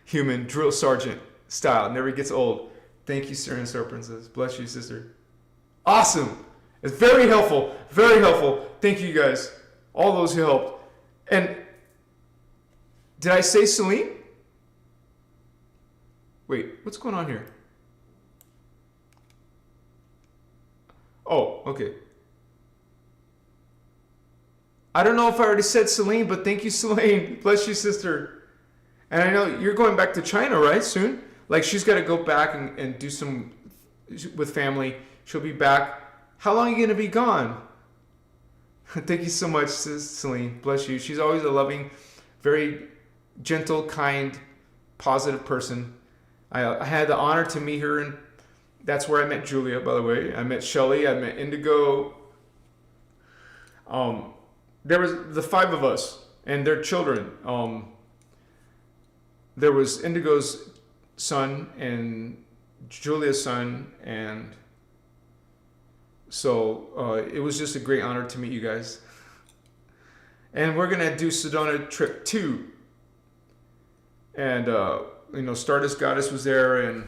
Human drill sergeant style. Never gets old. Thank you, Syrian Star Princess. Bless you, sister. Awesome. It's very helpful. Very helpful. Thank you, guys. All those who helped. And did I say Celine? Wait, what's going on here? Oh, okay. I don't know if I already said Celine, but thank you, Celine. Bless you, sister. And I know you're going back to China, right, soon? Like, she's got to go back and do some with family. She'll be back. How long are you going to be gone? Thank you so much, Celine. Bless you. She's always a loving, very gentle, kind, positive person. I had the honor to meet her, and that's where I met Julia, by the way. I met Shelly. I met Indigo. There was the 5 of us and their children. There was Indigo's son and Julia's son, and so it was just a great honor to meet you guys. And we're gonna do Sedona trip 2, and Stardust Goddess was there,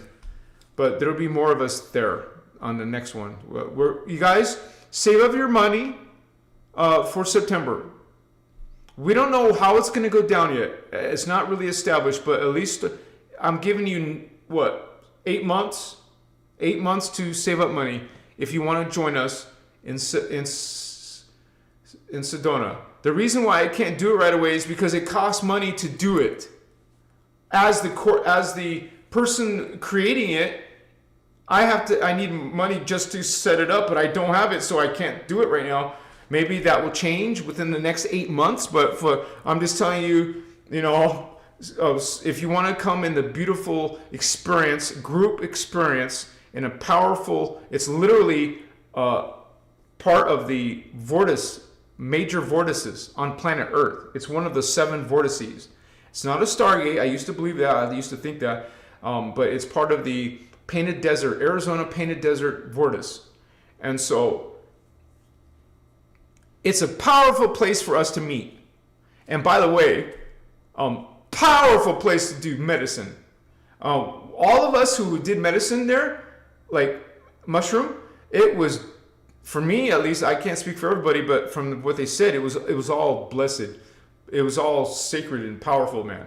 but there'll be more of us there on the next one. You guys save up your money for September. We don't know how it's going to go down yet. It's not really established, but at least I'm giving you, 8 months? 8 months to save up money if you want to join us in Sedona. The reason why I can't do it right away is because it costs money to do it. As the person creating it, I need money just to set it up, but I don't have it, so I can't do it right now. Maybe that will change within the next 8 months, but I'm just telling you, if you want to come in the beautiful experience, group experience, in a powerful, it's literally part of the major vortices on planet Earth. It's one of the 7 vortices. It's not a Stargate. I used to believe that. I used to think that. But it's part of the Painted Desert, Arizona Painted Desert vortice. And so it's a powerful place for us to meet. And by the way, powerful place to do medicine. All of us who did medicine there, like mushroom, it was, for me at least, I can't speak for everybody, but from what they said, it was all blessed. It was all sacred and powerful, man.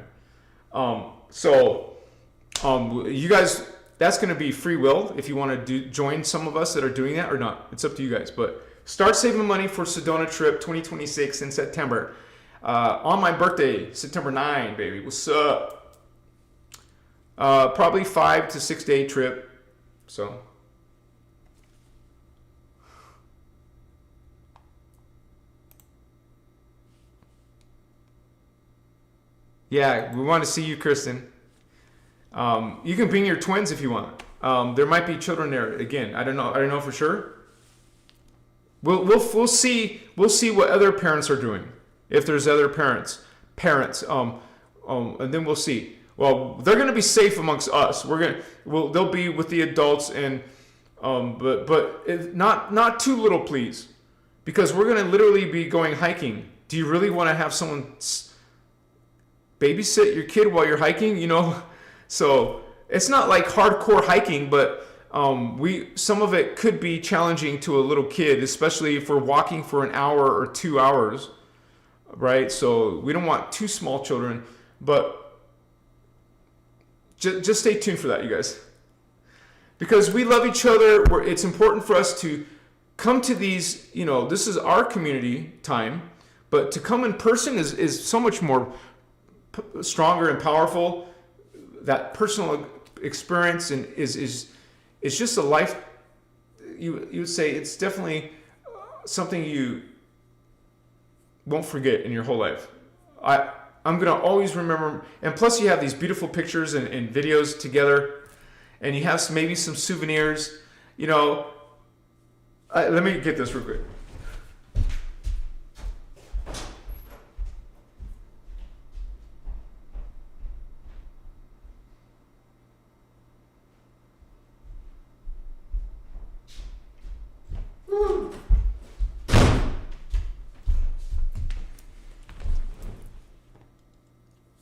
You guys, that's going to be free will if you want to join some of us that are doing that or not. It's up to you guys. But start saving money for Sedona trip 2026 in September. On my birthday, September 9, baby. What's up? Probably 5 to 6 day trip. So. Yeah, we want to see you, Kristen. You can bring your twins if you want. There might be children there. Again, I don't know for sure. We'll see what other parents are doing. If there's other parents, and then we'll see. Well, they're going to be safe amongst us. They'll be with the adults, and but not too little, please, because we're going to literally be going hiking. Do you really want to have someone babysit your kid while you're hiking? So it's not like hardcore hiking, but some of it could be challenging to a little kid, especially if we're walking for an hour or 2 hours, right? So we don't want too small children, but just stay tuned for that, you guys, because we love each other. It's important for us to come to these. This is our community time, but to come in person is so much more stronger and powerful. That personal experience and is just a life. You would say it's definitely something you won't forget in your whole life. I'm gonna always remember. And plus, you have these beautiful pictures and videos together, and you have maybe some souvenirs. Let me get this real quick.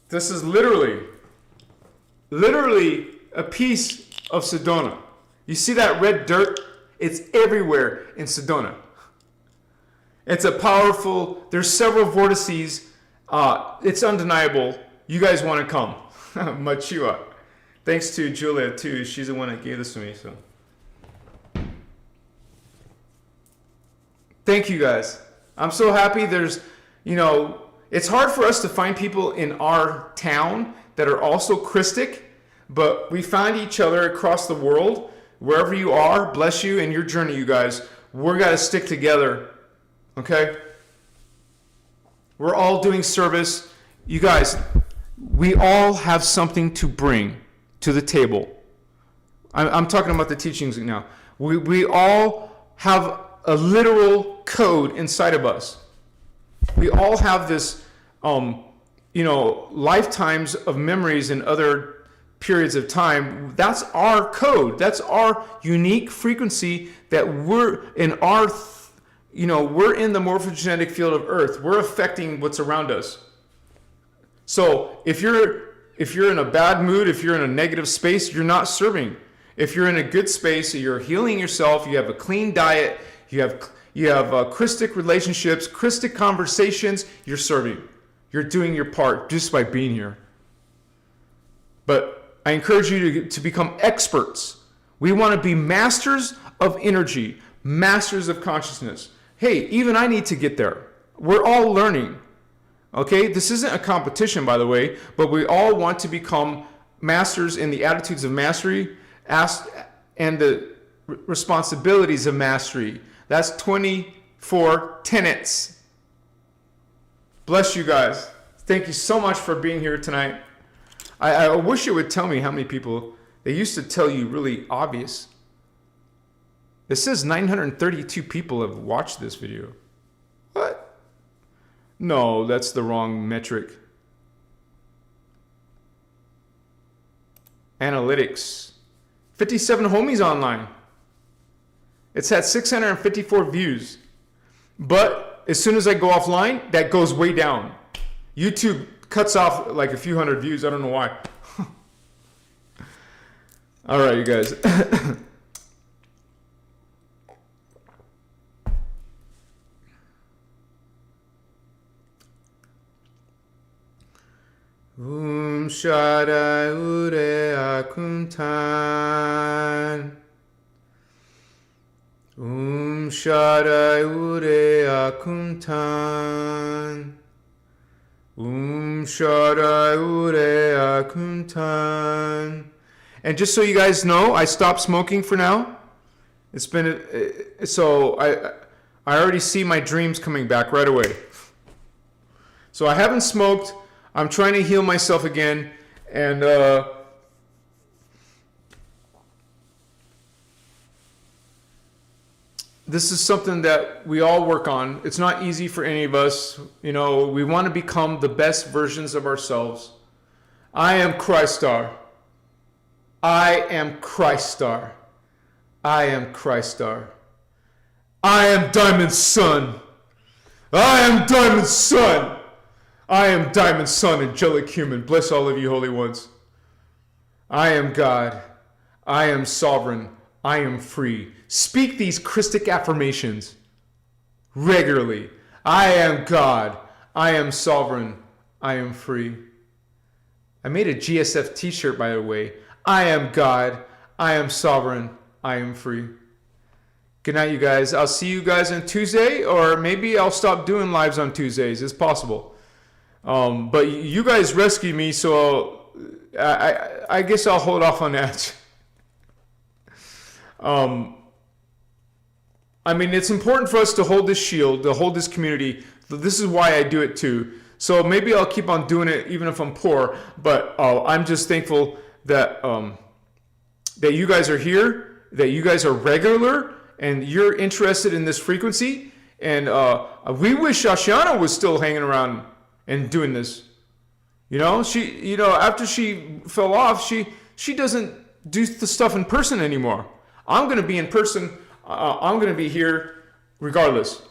This is literally a piece of Sedona. You see that red dirt? It's everywhere in Sedona. It's a powerful, there's several vortices. It's undeniable. You guys want to come. Machua. Thanks to Julia too. She's the one that gave this to me. So thank you guys. I'm so happy. There's, it's hard for us to find people in our town that are also Christic, but we find each other across the world. Wherever you are, bless you in your journey, you guys. We're got to stick together, okay? We're all doing service. You guys, we all have something to bring to the table. I'm talking about the teachings now. We all have a literal code inside of us. We all have this, lifetimes of memories and other periods of time. That's our code. That's our unique frequency that we're in our, we're in the morphogenetic field of Earth. We're affecting what's around us. So if you're in a bad mood, if you're in a negative space, you're not serving. If you're in a good space, you're healing yourself, you have a clean diet, you have Christic relationships, Christic conversations, you're serving. You're doing your part just by being here. But I encourage you to become experts. We want to be masters of energy, masters of consciousness. Hey, even I need to get there. We're all learning. Okay? This isn't a competition, by the way, but we all want to become masters in the attitudes of mastery and the responsibilities of mastery. That's 24 tenets. Bless you guys. Thank you so much for being here tonight. I wish it would tell me how many people. They used to tell you really obvious. It says 932 people have watched this video. What? No, that's the wrong metric. Analytics. 57 homies online. It's had 654 views. But as soon as I go offline, that goes way down. YouTube cuts off like a few hundred views. I don't know why. All right, you guys. Shaddai Ure Akuntan. Shaddai Ure Akuntan. Shaddai Ure Akuntan. And just so you guys know, I stopped smoking for now. It's been so I already see my dreams coming back right away. So I haven't smoked. I'm trying to heal myself again, and this is something that we all work on. It's not easy for any of us. You know, we want to become the best versions of ourselves. I am Christos. I am Christos. I am Christos. I am Diamond's son. I am Diamond's son. I am Diamond's son, angelic human. Bless all of you holy ones. I am God. I am sovereign. I am free. Speak these Christic affirmations regularly. I am God. I am sovereign. I am free. I made a GSF t-shirt, by the way. I am God. I am sovereign. I am free. Good night, you guys. I'll see you guys on Tuesday, or maybe I'll stop doing lives on Tuesdays. It's possible. But you guys rescued me, so I guess I'll hold off on that. I mean, it's important for us to hold this shield, to hold this community. This is why I do it too. So maybe I'll keep on doing it even if I'm poor. But I'm just thankful that that you guys are here, that you guys are regular, and you're interested in this frequency. And we wish Ashiana was still hanging around and doing this. You know, after she fell off, she doesn't do the stuff in person anymore. I'm going to be in person. I'm going to be here regardless.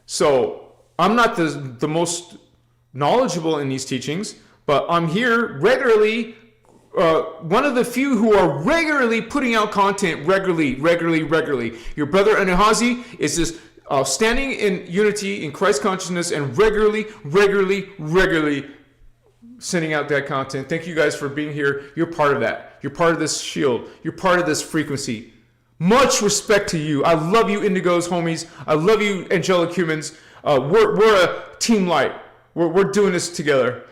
So I'm not the most knowledgeable in these teachings, but I'm here regularly. One of the few who are regularly putting out content regularly. Your brother Anahazi is just standing in unity in Christ consciousness and regularly sending out that content. Thank you guys for being here. You're part of that. You're part of this shield. You're part of this frequency. Much respect to you. I love you, Indigos, homies. I love you, angelic humans. We're a team light. We're doing this together.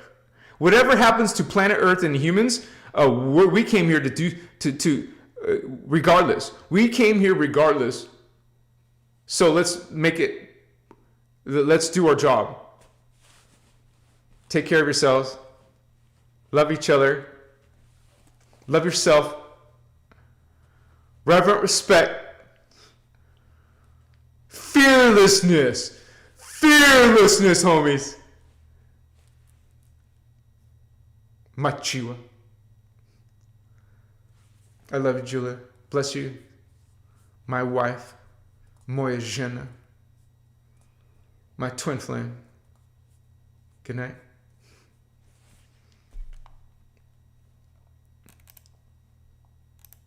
Whatever happens to planet Earth and humans, we came here to regardless. We came here regardless. So let's make it. Let's do our job. Take care of yourselves. Love each other. Love yourself. Reverent respect. Fearlessness. Fearlessness, homies. Machiwa. I love you, Julia. Bless you. My wife, Moya Jenna. My twin flame. Good night.